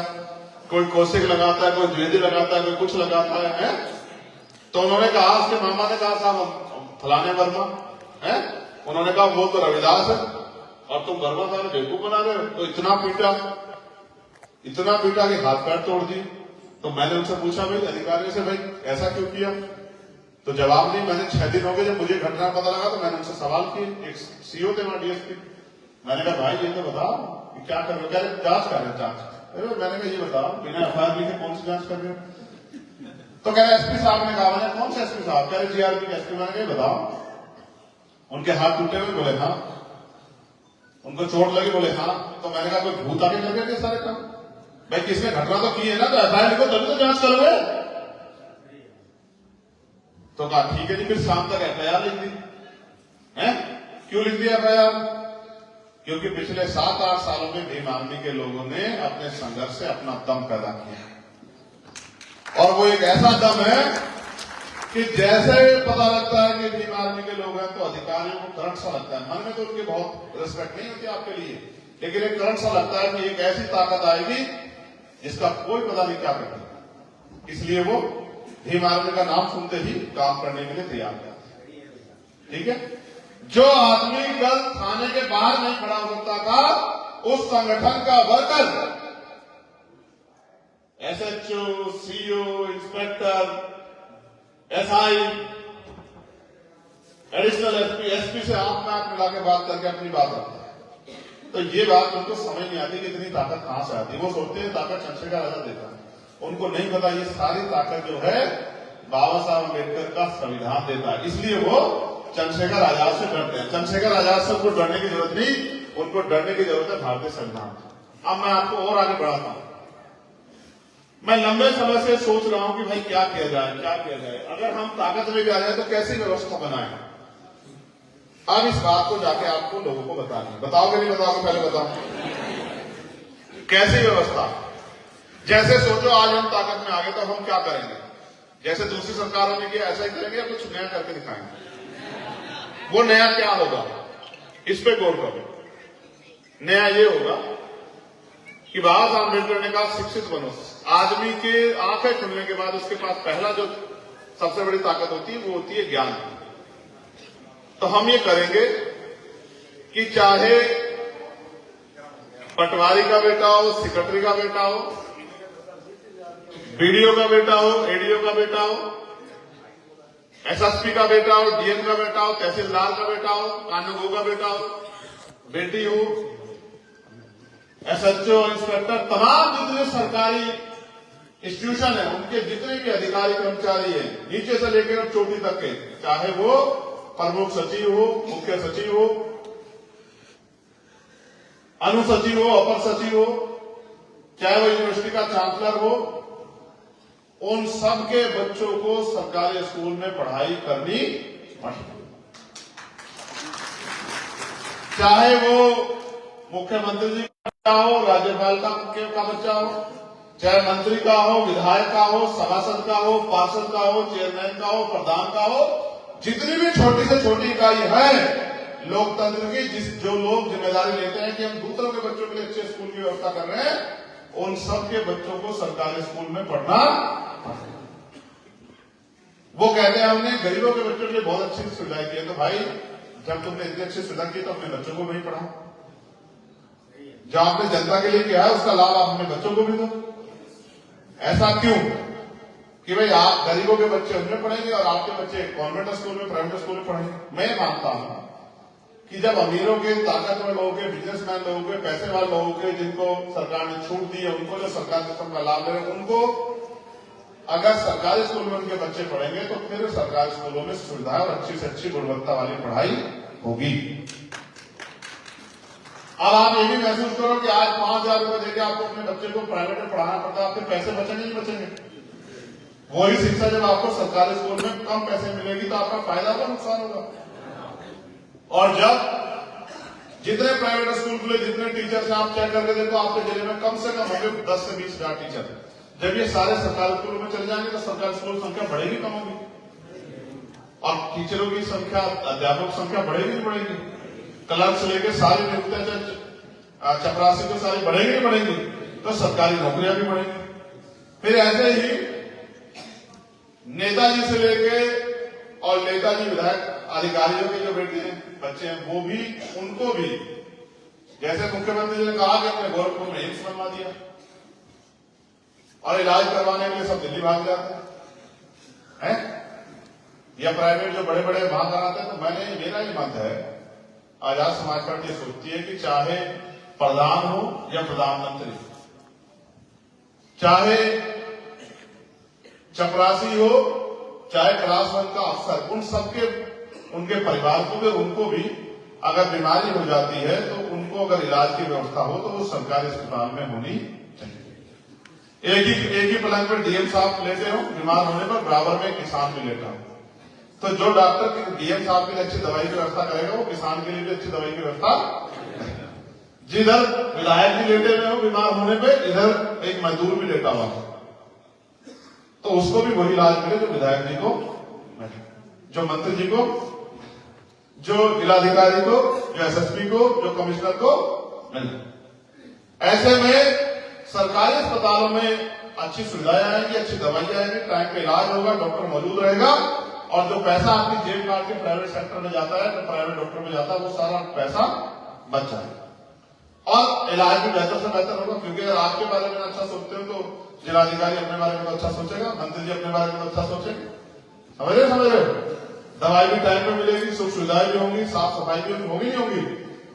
कोई कौशिक लगाता है, कोई द्विवेदी लगाता है, कोई कुछ लगाता है? तो उन्होंने कहा, उसके मामा ने कहा साहब फलाने वर्मा है, उन्होंने कहा वो तो रविदास है और तुम वर्मा साहब बेवकूफ बना रहे हो। तो इतना पीटा कि हाथ पैर तोड़ दिए। तो मैंने उनसे पूछा भाई अधिकारियों से, भाई ऐसा क्यों किया? तो जवाब नहीं। मैंने 6 दिन हो गए जब मुझे घटना पता लगा तो मैंने उनसे सवाल किए, एक CO थे वहां DSP, मैंने कहा भाई ये तो बताओ कि क्या कर रहे हो? कह रहे जांच कर रहे जांच। मैंने कहा ये बताओ बिना FIR लिखे कौन सी जांच कर रहे हो? तो कह रहे SP साहब ने कहा। मैंने कौन से SP साहब? कह रहे GRP के SP। मैंने कहा बताओ। उनके हाथ टूटे हुए, बोले हाँ। उनको चोट लगी, बोले हाँ। तो मैंने कहा कोई भूत आके कर गए सारे काम? भाई किसने घटना तो की है ना, तो FIR लिखो तभी तो जांच करोगे। तो कहा ठीक है जी, फिर शाम तक FIR लिख दी है। क्यों लिख दिया FIR? क्योंकि पिछले 7-8 सालों में भीम आर्मी के लोगों ने अपने संघर्ष से अपना दम पैदा किया और वो एक ऐसा दम है कि जैसे पता लगता है कि भीम आर्मी के लोग हैं तो अधिकारियों को करंट सा लगता है। मन में तो उनकी बहुत रिस्पेक्ट नहीं होती आपके लिए, लेकिन एक करंट सा लगता है कि एक ऐसी ताकत आएगी जिसका कोई पता नहीं क्या करती, इसलिए वो भीम आर्मी का नाम सुनते ही काम करने के लिए तैयार करते हैं। ठीक है, जो आदमी कल थाने के बाहर नहीं खड़ा हो सकता था, उस संगठन का worker SHO, CO, inspector, SI, additional SP से आंख में आंख मिला के बात करके अपनी बात रखता है। तो ये बात उनको समझ नहीं आती कि इतनी ताकत कहां से आती है। वो सोचते हैं ताकत चंद्रशेखर आजाद देता है, उनको नहीं पता ये सारी ताकत जो है बाबा साहब अम्बेडकर का संविधान देता है। इसलिए वो चंद्रशेखर आजाद से डरते हैं। चंद्रशेखर आजाद से उनको डरने की जरूरत नहीं, उनको डरने की जरूरत है भारतीय संविधान। अब मैं आपको और आगे बढ़ाता हूं। मैं लंबे समय से सोच रहा हूं कि भाई क्या किया जाए, क्या किया जाए। अगर हम ताकत में भी आ जाए तो कैसी व्यवस्था बनाए। अब इस बात को जाके आपको लोगों को बतानी है। बताओगे नहीं बताओगे? पहले बताओ कैसी व्यवस्था। जैसे सोचो आज हम ताकत में आ गए तो हम क्या करेंगे? जैसे दूसरी सरकारों ने किया ऐसा ही करेंगे या कुछ नया करके दिखाएंगे? वो नया क्या होगा, इस पे गौर करो। नया ये होगा कि बाबा साहब अम्बेडकर ने कहा शिक्षित बनो। आदमी के आंखें खुलने के बाद उसके पास पहला जो सबसे बड़ी ताकत होती है वो होती है ज्ञान। तो हम ये करेंगे कि चाहे पटवारी का बेटा हो, सेक्रेटरी का बेटा हो, BDO का बेटा हो, ADO का बेटा हो, SSP का बेटा हो, DM का बेटा हो, तहसीलदार का बेटा हो, कानूनगो का बेटा हो, बेटी हो, SHO, इंस्पेक्टर, तमाम जितने सरकारी इंस्टीट्यूशन है उनके जितने भी अधिकारी कर्मचारी हैं, नीचे से लेकर चोटी तक के, चाहे वो प्रमुख सचिव हो, मुख्य सचिव हो, अनुसचिव हो, अपर सचिव हो, चाहे वो यूनिवर्सिटी का चांसलर हो, उन सब के बच्चों को सरकारी स्कूल में पढ़ाई करनी पड़ेगी। चाहे वो मुख्यमंत्री जी का बच्चा हो, राज्यपाल का बच्चा हो, चाहे मंत्री का हो, विधायक का हो, सभासद का हो, पार्षद का हो, चेयरमैन का हो, प्रधान का हो, जितनी भी छोटी से छोटी इकाई है लोकतंत्र की, जो लोग जिम्मेदारी लेते हैं कि हम दूसरों के बच्चों के लिए अच्छे स्कूल की व्यवस्था कर रहे हैं, उन सब के बच्चों को सरकारी स्कूल में पढ़ना। वो कहते हैं हमने गरीबों के बच्चों के लिए बहुत अच्छी सुविधाएं की है। तो भाई जब तुमने इतनी अच्छी सुविधा की तो अपने बच्चों को नहीं पढ़ा। जो आपने जनता के लिए किया है उसका लाभ आप अपने बच्चों को भी दो। ऐसा क्यों कि भाई आप गरीबों के बच्चे उनमें पढ़ेंगे और आपके बच्चे कॉन्वेंट स्कूल में, प्राइवेट स्कूल में पढ़ेंगे। मैं मानता हूं कि जब अमीरों के, ताकतवर लोगों के, बिजनेसमैन लोगों के, पैसे वाले लोगों के, जिनको सरकार ने छूट दी है, उनको जो सरकार सिस्टम का लाभ ले रहे हैं, उनको अगर सरकारी स्कूल में उनके बच्चे पढ़ेंगे तो फिर सरकारी स्कूलों में सुविधा और अच्छी से अच्छी गुणवत्ता वाली पढ़ाई होगी। अब आप ये भी महसूस करो कि आज 5,000 रुपए देकर आपको अपने बच्चे को प्राइवेट में पढ़ाना पड़ता है, आपके पैसे बचेंगे नहीं बचेंगे? वही शिक्षा जब आपको सरकारी स्कूल में कम पैसे मिलेगी तो आपका फायदा होगा, नुकसान होगा? और जब जितने प्राइवेट स्कूल खुले, जितने टीचर्स आप चेक करके देखो, आपके जिले में कम से कम होंगे 10 से 20 हजार टीचर। जब ये सारे सरकारी स्कूलों में चले जाएंगे तो सरकारी स्कूल की संख्या बढ़ेगी कम होगी? और टीचरों की संख्या, अध्यापकों की संख्या बढ़ेगी नहीं बढ़ेगी? क्लर्क से लेकर सारी नियुक्तियां, चपरासी तो सारी बढ़ेगी नहीं बढ़ेगी? तो सरकारी नौकरियां भी बढ़ेंगी। फिर ऐसे ही नेताजी से लेके और नेताजी विधायक अधिकारियों के जो बेटे हैं, बच्चे हैं, वो भी, उनको भी जैसे मुख्यमंत्री जी ने कहा कि अपने गोरखपुर में एम्स बनवा दिया और इलाज करवाने के लिए सब दिल्ली भाग जाते हैं, या प्राइवेट जो बड़े बड़े वहां कराते हैं। तो मेरा ही मत है, आजाद समाज पार्टी सोचती है कि चाहे प्रधान हो या प्रधानमंत्री, चाहे चपरासी हो, चाहे क्लास 1 का अफसर, उन सबके, उनके परिवार को भी, उनको भी अगर बीमारी हो जाती है तो उनको अगर इलाज की व्यवस्था हो तो वो सरकारी अस्पताल में होनी चाहिए। एक ही पलंग पर डीएम साहब लेटे हो, बीमार होने पर बराबर में किसान भी लेटा हो। तो जो डॉक्टर डीएम साहब के लिए अच्छी दवाई की व्यवस्था करेगा, वो किसान के लिए भी अच्छी दवाई की व्यवस्था। जिधर विधायक भी लेटे हुए हो बीमार होने पे, इधर एक मजदूर भी लेटा हुआ है, तो उसको भी वही इलाज मिले जो विधायक जी को, जो मंत्री जी को, जो जिलाधिकारी को, जो एसएसपी को, जो कमिश्नर को मिले। ऐसे में सरकारी अस्पतालों में अच्छी सुविधाएं आएंगी, अच्छी दवाइयां आएंगी, टाइम पे इलाज होगा, डॉक्टर मौजूद रहेगा, और जो पैसा आपकी जेब काट के प्राइवेट सेक्टर में जाता है, तो प्राइवेट डॉक्टर में जाता है, वो सारा पैसा बच जाएगा और इलाज भी बेहतर से बेहतर होगा। क्योंकि अगर आपके बारे में अच्छा सोचते हो तो जिलाधिकारी अपने बारे में तो अच्छा सोचेगा, मंत्री जी अपने बारे में तो अच्छा सोचेंगे। समझ रहे हो? दवाई भी टाइम पे मिलेगी, सुख सुविधाएं भी होंगी, साफ सफाई भी होगी नहीं होगी?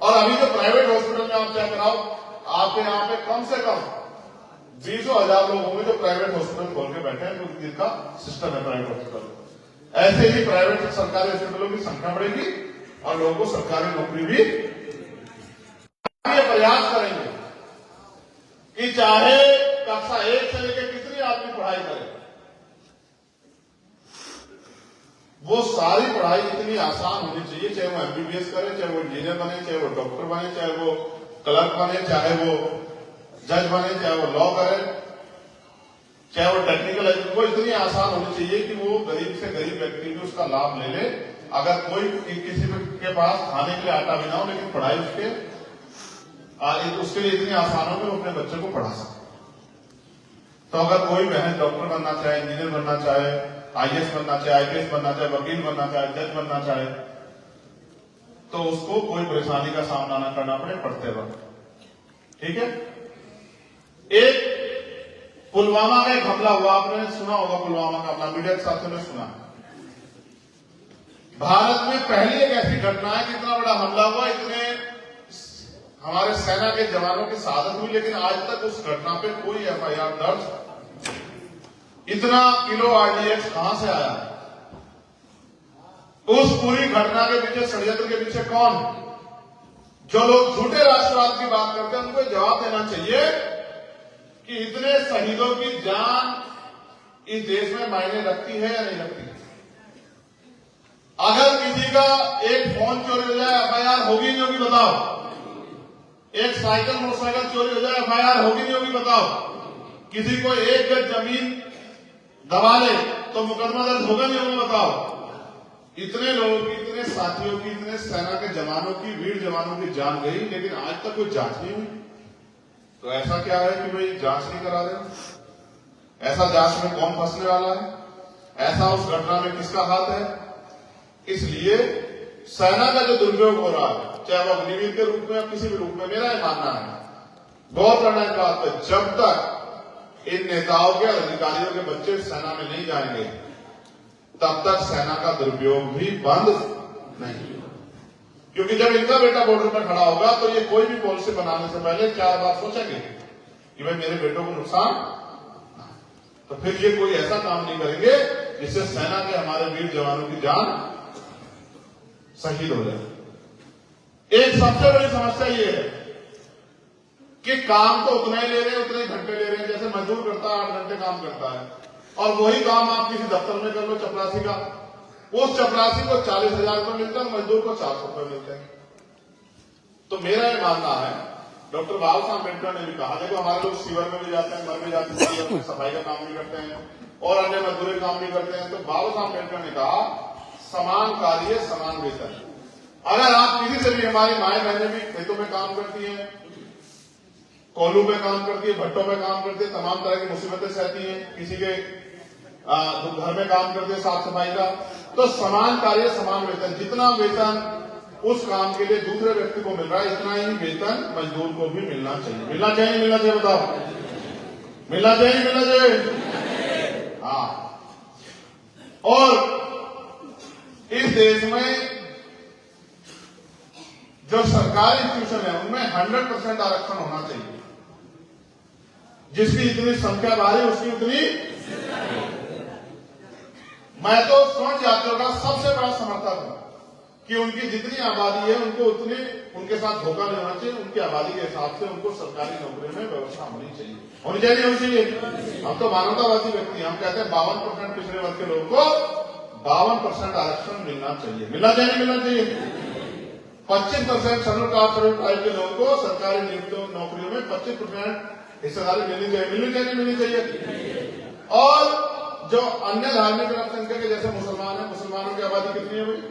और अभी जो प्राइवेट हॉस्पिटल में आप चेक कराओ, आपके यहाँ पे कम से कम 20,000 लोग होंगे जो प्राइवेट हॉस्पिटल खोल के बैठे हैं, क्योंकि जिनका सिस्टम है प्राइवेट हॉस्पिटल। ऐसे ही प्राइवेट सरकारी हॉस्पिटलों की संख्या बढ़ेगी और लोगों को सरकारी नौकरी भी। प्रयास करेंगे कि चाहे कक्षा 1 से लेकर कितनी आदमी पढ़ाई करे, वो सारी पढ़ाई इतनी आसान होनी चाहिए, चाहे वो एमबीबीएस करे, चाहे वो इंजीनियर बने, चाहे वो डॉक्टर बने, चाहे वो क्लर्क बने, चाहे वो जज बने, चाहे वो लॉ करे, चाहे वो टेक्निकल, वो इतनी आसान होनी चाहिए कि वो गरीब से गरीब व्यक्ति भी उसका लाभ ले ले। अगर कोई किसी के पास खाने के लिए आटा भी ना हो, लेकिन पढ़ाई उसके लिए इतनी आसान हो कि वो अपने बच्चे को पढ़ा सके। तो अगर कोई बहन डॉक्टर बनना चाहे, इंजीनियर बनना चाहे, आईएएस बनना चाहे, आईपीएस बनना चाहे, वकील बनना चाहे, जज बनना चाहे, तो उसको कोई परेशानी का सामना न करना पड़े पढ़ते वक्त। ठीक है? एक पुलवामा का एक हमला हुआ, आपने सुना होगा पुलवामा का हमला, मीडिया के साथियों ने सुना। भारत में पहली एक ऐसी घटना है कि इतना बड़ा हमला हुआ, इतने हमारे सेना के जवानों की शहादत हुई, लेकिन आज तक उस घटना पे कोई एफआईआर दर्ज। इतना किलो आरडीएक्स कहां से आया? उस पूरी घटना के पीछे, षड्यंत्र के पीछे कौन? जो लोग झूठे राष्ट्रवाद की बात करते हैं, उनको जवाब देना चाहिए कि इतने शहीदों की जान इस देश में मायने रखती है या नहीं रखती? अगर किसी का एक फोन चोरी हो जाए, एफआईआर होगी नहीं होगी बताओ? एक साइकिल मोटरसाइकिल चोरी हो जाए, एफआईआर होगी नहीं होगी बताओ? किसी को एक गज जमीन दबा ले तो मुकदमा दर्ज होगा नहीं होगा बताओ? इतने लोगों की, इतने साथियों की, इतने सेना के जवानों की, वीर जवानों की जान गई, लेकिन आज तक कोई जांच नहीं हुई। तो ऐसा क्या है कि भाई जांच नहीं करा रहे? ऐसा जांच में कौन फंसने वाला है? ऐसा उस घटना में किसका हाथ है? इसलिए सेना का जो दुरुपयोग हो रहा है, चाहे वो अग्निवीर के रूप में या किसी भी रूप में, मेरा यह मानना है गौर करना इस बात पर, जब तक इन नेताओं के और अधिकारियों के बच्चे सेना में नहीं जाएंगे तब तक सेना का दुरुपयोग भी बंद नहीं होगा। क्योंकि जब इनका बेटा बॉर्डर पर खड़ा होगा तो ये कोई भी पॉलिसी बनाने से पहले 4 बार सोचेंगे कि भाई मेरे बेटों को नुकसान, तो फिर ये कोई ऐसा काम नहीं करेंगे जिससे सेना के हमारे वीर जवानों की जान शहीद हो जाए। एक सबसे बड़ी समस्या ये है कि काम तो उतना ही ले रहे हैं, उतने ही घंटे ले रहे हैं। जैसे मजदूर करता है 8 घंटे काम करता है और वही काम आप किसी दफ्तर में कर लो चपरासी का, उस चपरासी को 40,000 रुपये मिलता है, मजदूर को 400 रुपये मिलते हैं। तो मेरा ये मानना है, डॉक्टर बाबा साहब अम्बेडकर ने भी कहा, देखो हमारे लोग सीवर में भी जाते हैं, मर भी जाते हैं, सफाई का काम भी करते हैं और अन्य मजदूरी काम भी करते हैं। तो बाबा साहब अम्बेडकर ने कहा समान कार्य समान वेतन। अगर आप किसी से भी, हमारी माए बहनें भी खेतों में काम करती हैं, कोल्हू में काम करती है, भट्टों में काम करती है, तमाम तरह की मुसीबतें सहती हैं, किसी के घर में काम करते हैं साफ सफाई का, तो समान कार्य समान वेतन। जितना वेतन उस काम के लिए दूसरे व्यक्ति को मिल रहा है इतना ही वेतन मजदूर को भी मिलना चाहिए। मिलना चाहिए, मिलना चाहिए, बताओ मिलना चाहिए, मिलना चाहिए। हाँ, और इस देश में जो सरकारी इंस्टीट्यूशन है उनमें 100% आरक्षण होना चाहिए। जिसकी इतनी संख्या बाहरी उसकी उतनी। मैं तो स्वर्ण जातियों का सबसे बड़ा समर्थक हूं कि उनकी जितनी आबादी है उनको उतनी, उनके साथ धोखा नहीं होना चाहिए। उनकी आबादी के हिसाब से उनको सरकारी नौकरी में व्यवस्था होनी चाहिए, होनी चाहिए, होनी चाहिए। हम तो मानवतावादी व्यक्ति हैं, हम कहते हैं 52% पिछड़े वर्ग के लोगों को 52% आरक्षण मिलना चाहिए, मिलना चाहिए, मिलना चाहिए। 25% शेड्यूल कास्ट शेड्यूल ट्राइब के लोगों को सरकारी नियुक्तियों नौकरियों में 25% हिस्सेदारी मिलनी चाहिए, मिलनी चाहिए, मिलनी चाहिए। और जो अन्य धार्मिक अल्पसंख्यक के जैसे मुसलमान है, मुसलमानों की आबादी कितनी है भाई?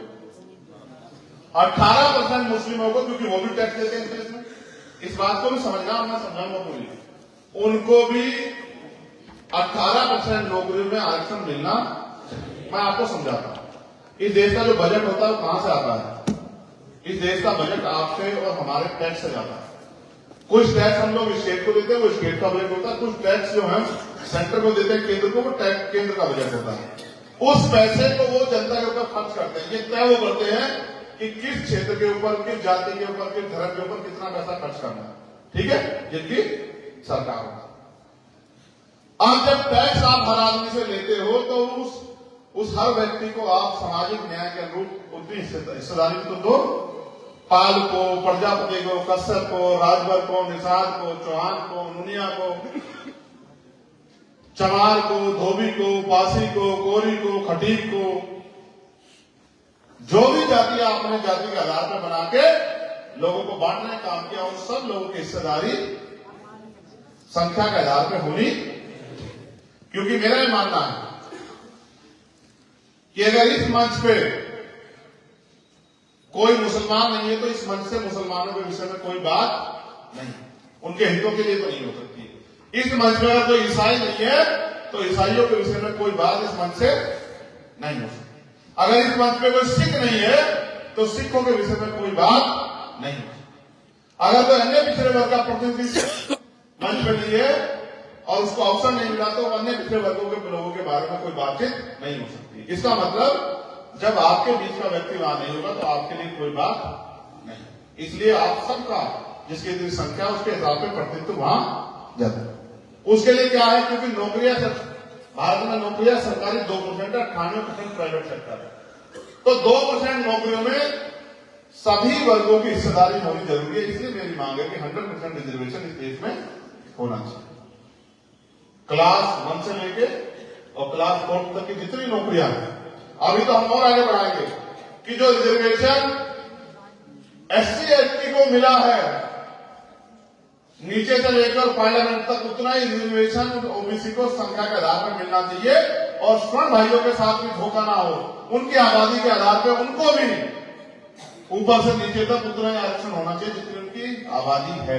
18% मुस्लिमों को, क्योंकि वो भी टैक्स देते हैं देश में। इस बात को भी समझना, मैं समझाऊंगा पूरी, उनको भी 18% नौकरियों में आरक्षण मिलना। मैं आपको समझाता हूं, इस देश का जो बजट होता है वो कहां से आता है? इस देश का बजट आपसे और हमारे टैक्स से जाता है। कुछ टैक्स हम लोग स्टेट को देते हैं, वो स्टेट का बजट होता है। कुछ टैक्स जो है सेंटर को देते हैं, केंद्र को, वो टैक्स केंद्र का बजट होता है। उस पैसे को वो जनता के ऊपर खर्च करते हैं। ये तय वो करते हैं कि किस क्षेत्र के ऊपर, किस जाति के ऊपर, किस धर्म के ऊपर कितना पैसा खर्च करना है, ठीक है, जिनकी सरकार होती है। अब जब टैक्स आप हर आदमी से लेते हो तो उस हर व्यक्ति को आप सामाजिक न्याय के अनुरूप उतनी हिस्सेदारी तो दो। पाल को, प्रजापति को, कश्यप को, राजभर को, निषाद को, चौहान को, नुनिया को, चमार को, धोबी को, पासी को, कोरी को, खटीक को, जो भी जाति आपने जाति के आधार पर बना के लोगों को बांटने का काम किया, उन सब लोगों की हिस्सेदारी संख्या के आधार पर होनी। क्योंकि मेरा यह मानना है कि अगर इस मंच पे कोई मुसलमान नहीं है तो इस मंच से मुसलमानों के विषय में कोई बात नहीं, उनके हितों के लिए तो नहीं हो सकती। इस मंच में अगर कोई ईसाई नहीं है तो ईसाइयों के विषय में कोई बात इस मंच से नहीं हो सकती। अगर इस मंच में कोई सिख नहीं है तो सिखों के विषय में कोई बात नहीं हो सकती। अगर कोई अन्य पिछड़े वर्ग का प्रतिनिधि मंच पर नहीं है और उसको अवसर नहीं मिला तो अन्य पिछड़े वर्गों के लोगों के बारे में कोई बातचीत नहीं हो सकती। इसका मतलब जब आपके बीच का व्यक्ति वहां नहीं होगा तो आपके लिए कोई बात नहीं। इसलिए आप सबका जिसकी इतनी संख्या उसके हिसाब से प्रतिनिधित्व वहां जाता है। उसके लिए क्या है, क्योंकि नौकरियां भारत में नौकरियां सरकारी 2% है, 98% प्राइवेट सेक्टर है। तो 2% नौकरियों में सभी वर्गों की हिस्सेदारी होनी जरूरी है। इसलिए मेरी मांग है कि 100% रिजर्वेशन इस देश में होना चाहिए। क्लास 1 से लेके और क्लास 4 तक की जितनी नौकरियां हैं, अभी तो हम और आगे बढ़ाएंगे कि जो रिजर्वेशन SC/ST को मिला है नीचे से लेकर पार्लियामेंट तक, उतना ही रिजर्वेशन ओबीसी को संख्या के आधार पर मिलना चाहिए। और स्वर्ण भाइयों के साथ भी धोखा ना हो, उनकी आबादी के आधार पर उनको भी ऊपर से नीचे तक उतना ही आरक्षण होना चाहिए जितनी उनकी आबादी है।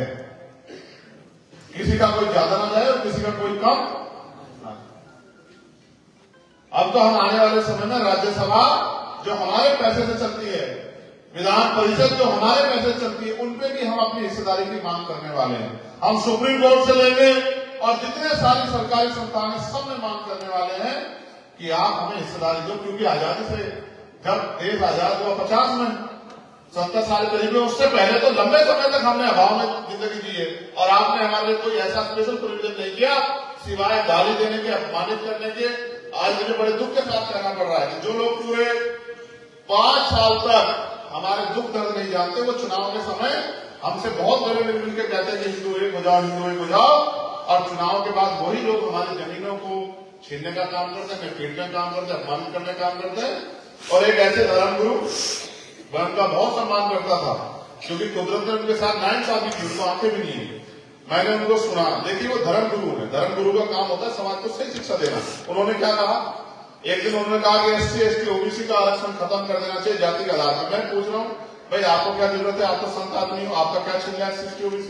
किसी का कोई ज्यादा ना जाए और किसी का कोई कम। अब तो हम आने वाले समय में राज्यसभा जो हमारे पैसे से चलती है, विधान परिषद जो हमारे पैसे से चलती है, उन पे भी हम अपनी हिस्सेदारी की मांग करने वाले हैं। हम सुप्रीम कोर्ट से लेंगे और जितने सारी सरकारी संस्थान है सब में मांग करने वाले हैं कि आप हमें हिस्सेदारी दो, क्योंकि आजादी से जब देश आजाद हुआ 50 में 70 साल करीब, उससे पहले तो लंबे समय तक हमने अभाव में जिंदगी जी है और आपने हमारे लिए कोई ऐसा स्पेशल प्रोविजन नहीं किया सिवाय गाली देने के, अपमानित करने के। आज मुझे बड़े दुख के साथ कहना पड़ रहा है कि जो लोग पूरे 5 साल तक हमारे दुख दर्द नहीं जानते, वो चुनाव के समय हमसे बहुत बड़े मिलकर के कहते हैं कि हिंदू एक हो जाओ, हिंदू एक हो जाओ, और चुनाव के बाद वही लोग हमारी जमीनों को छीनने का काम करते हैं, पीटने का काम करते हैं, अपमानित करने का काम करते हैं। और एक ऐसे धर्मगुरु मैं उनका बहुत सम्मान करता था, क्योंकि कुदरत ने उनके साथ नाइंसाफी की, उनको आंखें भी नहीं है। मैंने उनको सुना, देखिए वो धर्मगुरु है, धर्मगुरु का काम होता है समाज को सही शिक्षा देना। उन्होंने क्या कहा, एक दिन उन्होंने कहा कि SC ST OBC का आरक्षण खत्म कर देना चाहिए जाति के आधार पर। मैं पूछ रहा हूँ भाई आपको क्या जरूरत है, आप तो संत आदमी हो, आपका क्या छीन लिया SC ST OBC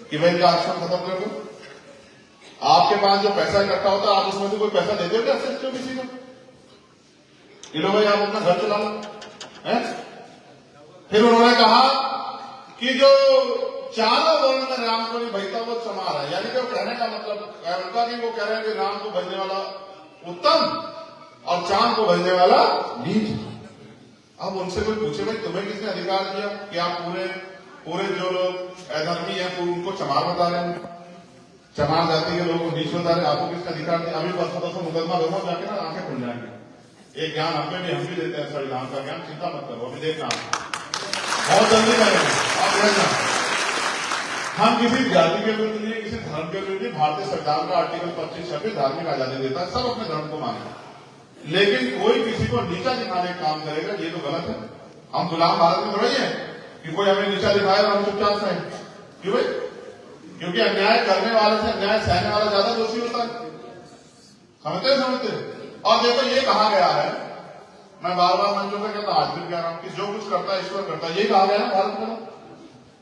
कि भाई इनका आरक्षण खत्म कर दो? आपके पास जो पैसा इकट्ठा होता है आप उसमें से कोई पैसा देते हो क्या SC ST OBC को? लो भाई आप अपना घर चला लो। फिर उन्होंने कहा कि जो चारों वर्ण में राम को नहीं भजता वो चमार है, यानी कि वो कहने का मतलब उनका कि वो कह रहे हैं कि राम को भजने वाला उत्तम और चांद को भजने वाला नीच। अब उनसे कोई पूछे भाई तुम्हें किसने अधिकार दिया कि आप पूरे जो लोग अधर्मी है उनको चमार बता रहे हैं, चमार जाति के लोगों को नीच बता रहे हैं? आपको किसने अधिकार दिया? अभी परसों मुकदमा दोनों जाके ना आंखें खुल जाएंगे। एक ज्ञान हमें भी, हम भी देते हैं संविधान का ज्ञान, चिंता मत करो, अभी देखना बहुत जल्दी करेंगे। आप रहना, हम किसी जाति के विरुद्ध नहीं, किसी धर्म के विरुद्ध नहीं। भारतीय संविधान का आर्टिकल 25-26 धार्मिक आजादी देता है, सब अपने धर्म को माने, लेकिन कोई किसी को नीचा दिखाने का काम करेगा ये तो गलत है। हम गुलाम भारत में थोड़ी है कि कोई हमें नीचा दिखाए और हम चुपचाप सहें। क्यों भाई? क्योंकि अन्याय करने वाले से अन्याय सहने वाला ज्यादा दोषी होता है। समझते। और देखो ये कहा गया है, मैं बार बार मंचों पर कहता, आज भी कह रहा हूं कि जो कुछ करता है ईश्वर करता है, ये कहा गया है भारत में।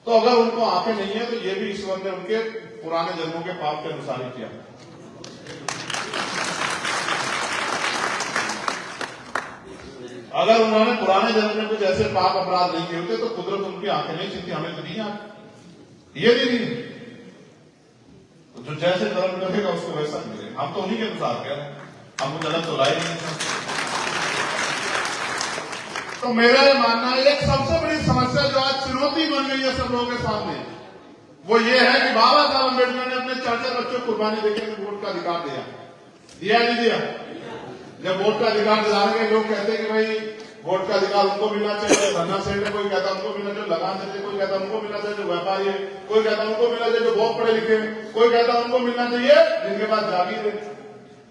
तो अगर उनको आंखें नहीं है तो ये भी ईश्वर ने उनके पुराने जन्मों के पाप के अनुसार ही किया। अगर उन्होंने पुराने जन्म में कुछ ऐसे पाप अपराध नहीं किए होते तो कुदरत उनकी आंखें नहीं चलती, हमें तो नहीं आती। ये नहीं, जो जैसे कर्म करेगा उसको वैसा मिलेगा। हम तो उन्हीं के अनुसार कह रहे हैं, हम कुछ अलग तो लाई नहीं। तो मेरा ये मानना है एक सबसे बड़ी समस्या जो आज चुनौती बन गई है सब लोगों के सामने, वो ये है कि बाबा साहब अम्बेडकर ने अपने 4 बच्चों को कुर्बानी देकर वोट का अधिकार दिया नहीं दिया? जब वोट का अधिकार दिलाने लोग कहते हैं कि भाई वोट का अधिकार उनको मिलना चाहिए, धरना सेठ है कोई कहता उनको मिलना चाहिए, लगान देते कोई कहता उनको मिलना चाहिए, जो व्यापारी है कोई कहता उनको मिलना चाहिए, जो बहुत पढ़े लिखे कोई कहता उनको मिलना चाहिए जिनके पास जागीर है।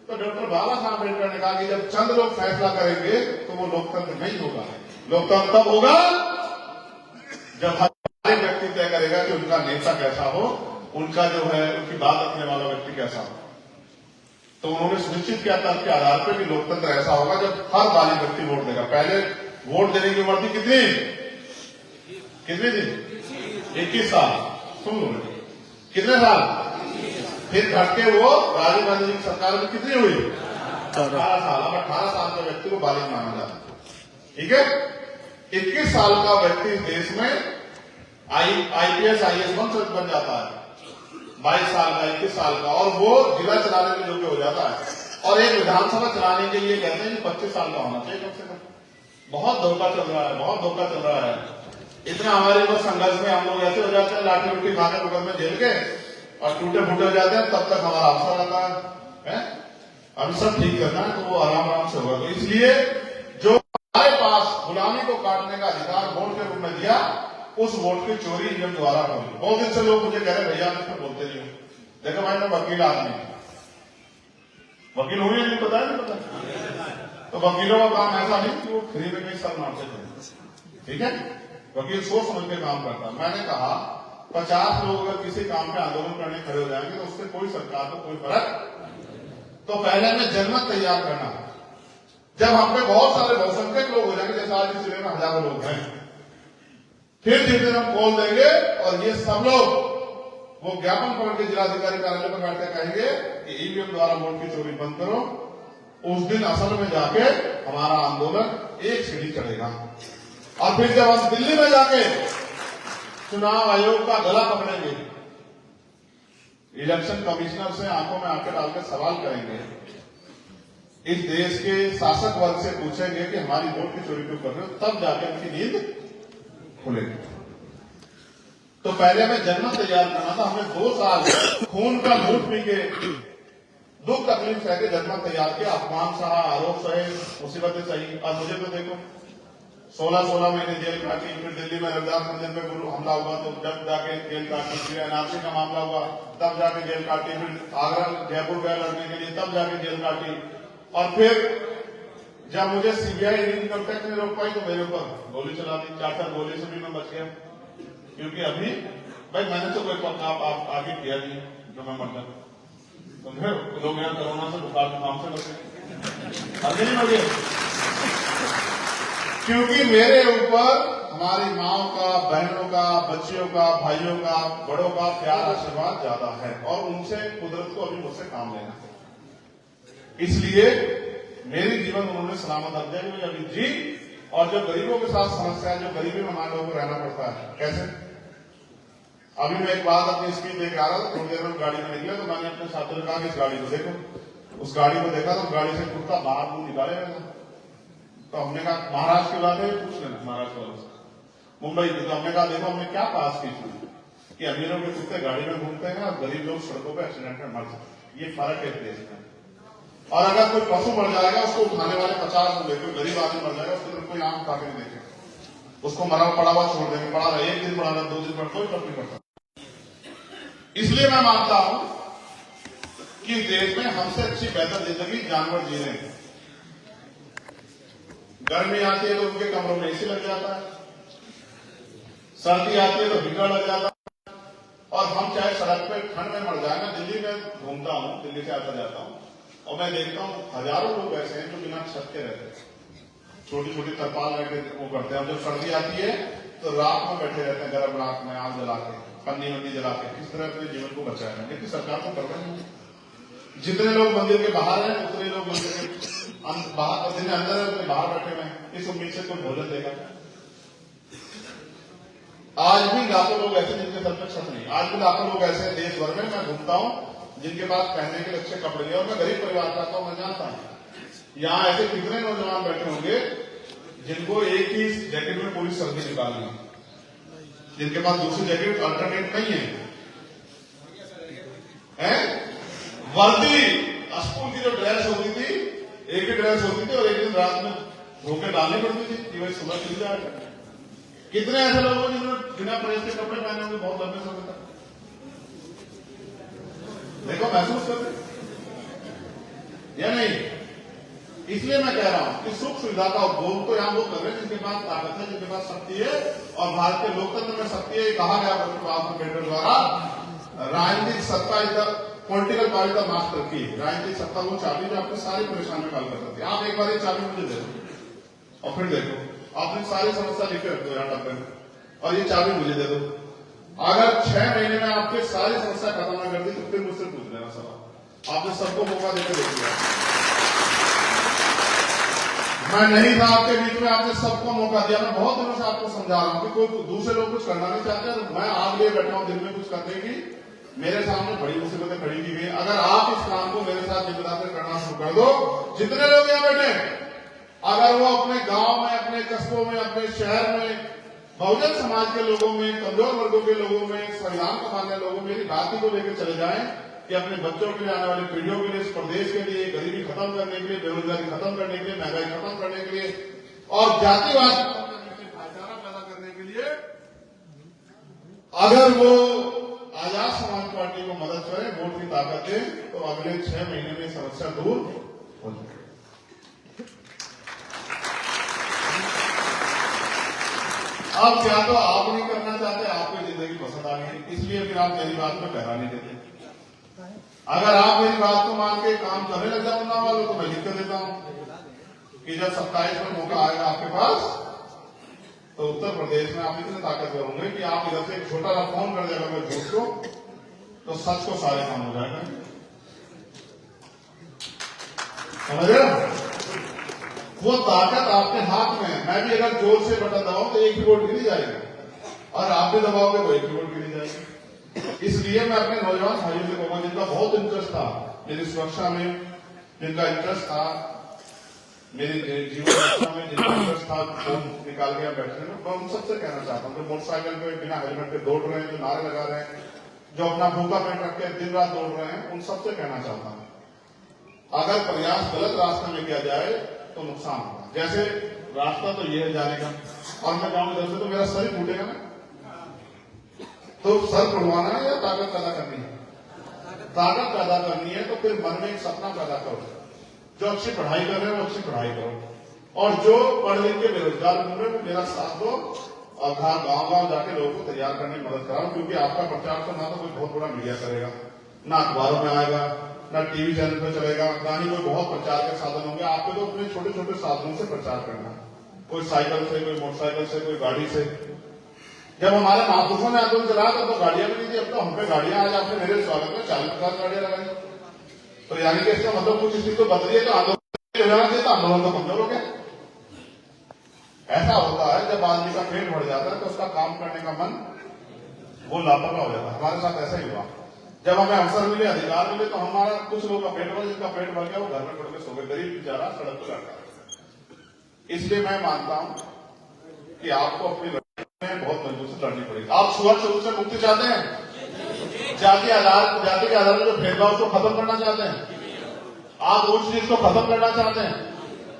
तो डॉक्टर बाबा साहब अम्बेडकर ने कहा कि जब चंद लोग फैसला करेंगे तो वो लोकतंत्र नहीं होगा। लोकतंत्र तब होगा जब हर व्यक्ति तय करेगा कि उनका नेता कैसा हो, उनका जो है उनकी बात रखने वाला व्यक्ति कैसा हो। तो उन्होंने सुनिश्चित किया तर्क के आधार पर कि लोकतंत्र ऐसा होगा जब हर बालिग व्यक्ति वोट देगा। पहले वोट देने की उम्र थी कितनी थी? 21 साल। सुन लो, कितने साल? फिर घट के वो राजीव गांधी जी की सरकार में कितनी हुई? 18 साल। अब 18 साल का व्यक्ति को बालिग माना जाता है, ठीक है। 21 साल का व्यक्ति इस देश में IPS IAS बन जाता है, 22 साल का, 21 साल का, और वो जिला चलाने में योग्य हो जाता है। और एक विधानसभा चलाने के लिए कहते हैं कि 25 साल का होना चाहिए कम से कम। बहुत धोखा चल रहा है। इतना हमारे को संघर्ष में हम लोग ऐसे हो जाते हैं, लाठी उठी खाने बगल में झेल के और टूटे फूटे हो जाते हैं, तब तक हमारा अवसर आता है। अभी सब ठीक करना है तो वो आराम से होगा। तो इसलिए जो हमारे पास गुलामी को काटने का अधिकार वोट के रूप में दिया, उस वोट की चोरी ईवीएम द्वारा होगी। बहुत दिन से लोग मुझे कह रहे भैया मैं बोलते नहीं हूँ। देखो भाई मैं वकील आदमी, वकील हुई नहीं पता है, नहीं पता। तो वकीलों का काम ऐसा नहीं कि वो फ्री में कहीं सर मारते थे, ठीक है। वकील सोच समझ के काम करता। मैंने कहा 50 लोग अगर किसी काम पे आंदोलन करने खड़े हो जाएंगे तो उससे कोई सरकार को कोई फर्क। तो पहले में जनमत तैयार करना। जब हम पे बहुत सारे बहुसंख्यक लोग हो जाएंगे, जैसे आज इस जिले में हजारों लोग हैं, फिर जिस दिन हम खोल देंगे और ये सब लोग वो ज्ञापन पकड़ के जिलाधिकारी कार्यालय पर बैठकर कहेंगे कि ईवीएम द्वारा वोट की चोरी बंद करो, उस दिन असल में जाके हमारा आंदोलन एक सीढ़ी चढ़ेगा। और फिर जब हम दिल्ली में जाके चुनाव आयोग का गला पकड़ेंगे इलेक्शन कमिश्नर से आंखों में आंखें डालकर सवाल करेंगे, इस देश के शासक वर्ग से पूछेंगे कि हमारी वोट की चोरी क्यों कर रहे हो, तब जाके उनकी नींद खुलेगी। तो पहले हमें जन्नत तैयार करना था। हमने 2 साल खून का लूट पी के दुख तकलीफ सह के जन्नत तैयार किया, अपमान सहा, आरोप सहे, मुसीबतें सही। और मुझे तो देखो 16 महीने जेल काटी, फिर दिल्ली में रविदास मंदिर में गुरु हमला हुआ तो जब जाके जेल काटी, फिर एनआरसी का मामला हुआ तब जाके जेल काटी, फिर आगरा जयपुर गया लड़ने के लिए तब जाके जेल काटी, और फिर जब मुझे सीबीआई इनकम टैक्स ने रोक पाई तो मेरे ऊपर गोली चला दी। 4 गोली से भी मैं बच गया, क्योंकि अभी भाई मैंने तो कोई आप आगे किया नहीं जो मैं मर जाऊं। तो फिर लोग यहाँ कोरोना से बुखार जुकाम से बचे, आगे नहीं बढ़े, क्योंकि मेरे ऊपर हमारी माओ का, बहनों का, बच्चियों का, भाइयों का, बड़ों का प्यार आशीर्वाद ज्यादा है, और उनसे कुदरत को अभी मुझसे काम लेना है। इसलिए मेरी जीवन उन्होंने सलामत रख दिया कि अभी जी। और जो गरीबों के साथ समस्या है, जो गरीबी में हमारे लोगों को रहना पड़ता है, कैसे? अभी मैं एक बात अपनी स्क्रीन देख आ रहा था, थोड़ी देर में गाड़ी में निकले तो मैंने अपने साथियों ने कहा कि इस गाड़ी को देखो। उस गाड़ी को देखा तो गाड़ी से कुर्ता बाहर मुंह निकाले मैंने। तो हमने कहा महाराष्ट्र की बात है, पूछ लेना महाराष्ट्र वालों से, मुंबई की। तो हमने कहा देखो हमने क्या पास की थी कि अमीरों के कुत्ते गाड़ी में घूमते हैं और गरीब लोग सड़कों पर एक्सीडेंट में मर जाते हैं। ये फर्क है देश में। और अगर कोई पशु मर जाएगा उसको उठाने वाले 50 लोग, कोई गरीब आदमी मर जाएगा उसकी तरफ कोई आंख उठा के नहीं देखेगा, उसको मरा पड़ा हुआ छोड़ देंगे, पड़ा रहा 1 दिन पड़ा रहा 2 दिन पड़ा, कोई फर्क नहीं पड़ता। इसलिए मैं मानता हूं कि देश में हमसे अच्छी बेहतर जिंदगी जानवर जी रहे हैं। गर्मी आती है तो उनके कमरों में एसी लग जाता है, सर्दी आती है तो हीटर लग जाता है, और हम चाहे सड़क पे ठंड में मर जाए। मैं दिल्ली में घूमता हूं, दिल्ली से आता जाता हूं, और मैं देखता हूं हजारों लोग ऐसे हैं जो बिना छत के रहते हैं, छोटी छोटी तरपाल रहते वो करते हैं। जब सर्दी आती है तो रात में बैठे रहते हैं, गर्म रात में आग जला के, पन्नी वन्नी जला के, किस तरह अपने जीवन को बचाया है। लेकिन सरकार को कर रही है। जितने लोग मंदिर के बाहर हैं उतने लोग मंदिर के बाहर, जिन्हें अंदर है उतने बाहर बैठे हुए हैं, इस उम्मीद से कोई भोजन देगा। आज भी लाखों लोग ऐसे जिनके सर पर छत नहीं, आज भी लाखों लोग ऐसे देश भर में मैं घूमता हूं जिनके पास पहनने के अच्छे कपड़े नहीं। और मैं गरीब परिवार का हूं, मैं जानता हूं यहां ऐसे कितने नौजवान बैठे होंगे जिनको एक ही जैकेट में पूरी सर्दी निकालनी, जिनके पास दूसरी जैकेट अल्टरनेट नहीं है। वर्दी स्कूल की जो ड्रेस होती थी, एक ही ड्रेस होती थी और एक दिन रात में धोके डालनी पड़ती थी कि भाई सुबह खिल जाएगा। कितने ऐसे लोग हैं जिन्होंने बिना प्रेस के कपड़े पहने होंगे बहुत लंबे समय तक। देखो महसूस कर रहे या नहीं? इसलिए मैं कह रहा हूं कि सुख सुविधा का उपभोग तो यहां वो कर रहे हैं जिनके पास ताकत है, जिनके पास शक्ति है। और भारत के लोकतंत्र में शक्ति है, कहा गया अम्बेडकर द्वारा, राजनीतिक सत्ता इधर पॉलिटिकल पावर द मास्टर की। राजनीतिक सत्ता वो चाबी जो आपको सारी परेशानी में हल कर सकती है। आप एक बार ये चाबी मुझे दे दो और फिर देखो, आपने सारी समस्या लिख के रख दो यहाँ डब्बे में, और ये चाबी मुझे दे दो। अगर 6 महीने में आपके सारी समस्या खत्म न कर दी तो फिर मुझसे पूछ लेना सवाल। आपने सबको मौका देकर देख लिया, मैं नहीं था आपके बीच में, आपने सबको मौका दिया। मैं बहुत दिनों से आपको समझा रहा हूं कि कोई दूसरे लोग कुछ करना नहीं चाहते, तो मैं आप लिए बैठा हूं दिल में कुछ करने की। मेरे सामने बड़ी मुसीबतें खड़ी की गई। अगर आप इस काम को मेरे साथ जिम्मेदारी से करना शुरू कर दो, जितने लोग यहाँ बैठे, अगर वो अपने गांव में, अपने कस्बों में, अपने शहर में, बहुजन समाज के लोगों में, कमजोर वर्गों के लोगों में, संविधान को मानने लोगों में मेरी बात को लेकर चले जाएं कि अपने बच्चों के लिए, आने वाली पीढ़ियों के लिए, इस प्रदेश के लिए, गरीबी खत्म करने के लिए, बेरोजगारी खत्म करने के लिए, महंगाई खत्म करने के लिए और जातिवाद खत्म करने के लिए, भाईचारा पैदा करने के लिए अगर वो आजाद समाज पार्टी को मदद करें, वोट की ताकत दे, तो अगले 6 महीने में समस्या दूर हो जाएगी। अब क्या तो आप नहीं करना चाहते, आपको जिंदगी पसंद आ गई, इसलिए फिर आप मेरी बात में पहरा नहीं देते। अगर आप मेरी बात को मान के काम करने लग जाओ ना वालों, तो मैं लिख कर देता हूं कि जब 27 में मौका आएगा आपके पास, तो उत्तर प्रदेश में आप इतने ताकतवर होंगे कि आप इधर से एक छोटा सा फोन कर देगा कोई झूठ को, तो सच को सारे काम हो जाएगा। समझ रहे? वो ताकत आपके हाथ में है। मैं भी अगर जोर से बटन दबाऊं तो एक ही वोट गिरी जाएगी, और आप भी दबाओगे तो एक ही वोट गिरी जाएगी। इसलिए मैं अपने नौजवान भाइयों से कहूंगा जिनका बहुत इंटरेस्ट था मेरी सुरक्षा में, जिनका इंटरेस्ट था मेरी जीवन रक्षा में, जिनका इंटरेस्ट था फोन निकाल के बैठने में, मैं उन सबसे कहना चाहता हूँ जो मोटरसाइकिल पे बिना हेलमेट के दौड़ रहे हैं, जो नारे लगा रहे हैं, जो अपना भूखा पेट रख के दिन रात दौड़ रहे हैं, उन सबसे कहना चाहता हूँ अगर प्रयास गलत रास्ते में किया जाए तो नुकसान होगा। जैसे रास्ता तो ये है जाने का, और मैं जाऊं इधर से तो मेरा सर ही फूटेगा ना, तो सर फुलवाना है या ताकत पैदा करनी है? ताकत पैदा करनी है तो फिर मन में एक सपना पैदा करो, जो अच्छी पढ़ाई कर रहे हैं वो अच्छी पढ़ाई करो, और जो पढ़ लिख के बेरोजगार घूम रहे वो मेरा साथ दो और गांव गांव जाके लोगों को तैयार करने में मदद कराओ। क्योंकि आपका प्रचार तो ना तो कोई बहुत बड़ा मीडिया करेगा, ना अखबारों में आएगा, ना टीवी चैनल पे चलेगा, ना ही कोई बहुत प्रचार के साधन होंगे। आपको तो अपने छोटे छोटे साधनों से प्रचार करना, कोई साइकिल से, कोई मोटरसाइकिल से, कोई गाड़ी से। जब हमारे महापुरुषों ने आंदोलन चलाया तब तो गाड़ियां भी नहीं थी, अब तो हम पे गाड़ियां। आज आपने मेरे स्वागत में 40,000 गाड़ियां लगाई, तो यानी कि इसका मतलब कुछ स्थिति तो बदली है, तो आंदोलन हो जाना चाहिए, तो आंदोलन तो कमजोर हो गया। ऐसा होता है जब आदमी का पेट बढ़ जाता है तो उसका काम करने का मन वो लापरवाह हो जाता है। हमारे साथ ऐसा ही हुआ, जब हमें अवसर मिले, अधिकार मिले, तो हमारा कुछ लोगों का पेट बढ़, जिसका पेट बढ़ गया वो घर में पड़ के सो गए, गरीब बेचारा सड़क पर लड़का। इसलिए मैं मानता हूं कि आपको अपनी लड़ाई में बहुत मजबूत से लड़नी पड़ेगी। आप छुआछूत से मुक्ति चाहते हैं, जाति के आधार पर जो भेदभाव को खत्म करना चाहते हैं, आप ऊंच नीच को खत्म करना चाहते हैं,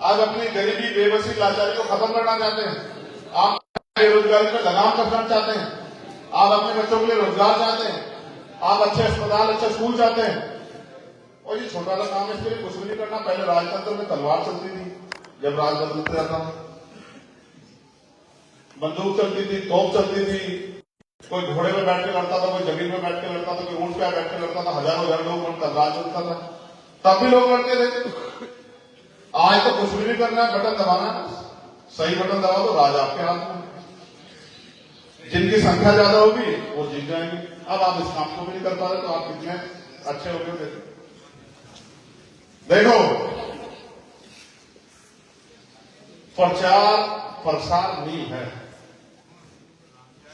आप अपनी गरीबी, बेबसी, लाचारी को खत्म करना चाहते हैं, आप बेरोजगारी पर लगाम कसना चाहते हैं, आप अपने बच्चों के लिए रोजगार चाहते हैं, आप अच्छे अस्पताल, अच्छे स्कूल चाहते हैं, और ये छोटा सा काम है, इसके लिए कुछ भी नहीं करना। पहले राजतंत्र में तलवार चलती थी, जब राज बदलता था, बंदूक चलती थी, तोप चलती थी, कोई घोड़े पे बैठ के लड़ता था, कोई जमीन पे बैठ के लड़ता था, कोई ऊंट पे बैठ के लड़ता था, हजारों हजार लोग, तब राज चलता था, तब भी लोग लड़ते थे। आज तो कुछ भी नहीं करना है, बटन दबाना है, सही बटन दबाओ तो राज आपके हाथ में। जिनकी संख्या ज्यादा होगी वो जीत जाएंगे। अब आप इस काम को भी नहीं कर पा रहे तो आप कितने अच्छे हो गए। देखो, प्रचार प्रसार नहीं है,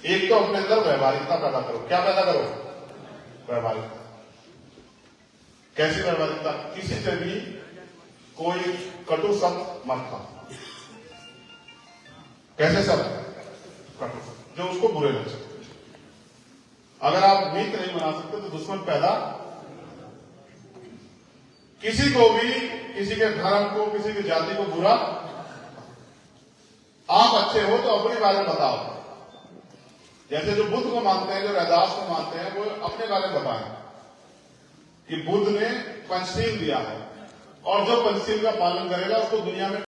एक तो अपने अंदर व्यवहारिकता पैदा करो। क्या पैदा करो? व्यवहारिकता। कैसी व्यवहारिकता? किसी से भी कोई कटु शब्द मत कहो। कैसे शब्द? कटु शब्द जो उसको बुरे लग सकते। अगर आप मित्र नहीं बना सकते तो दुश्मन पैदा। किसी को भी, किसी के धर्म को, किसी की जाति को बुरा, आप अच्छे हो तो अपने बारे में बताओ। जैसे जो बुद्ध को मानते हैं, जो रैदास को मानते हैं, वो अपने बारे में बताएं कि बुद्ध ने पंचशील दिया है, और जो पंचशील का पालन करेगा उसको दुनिया में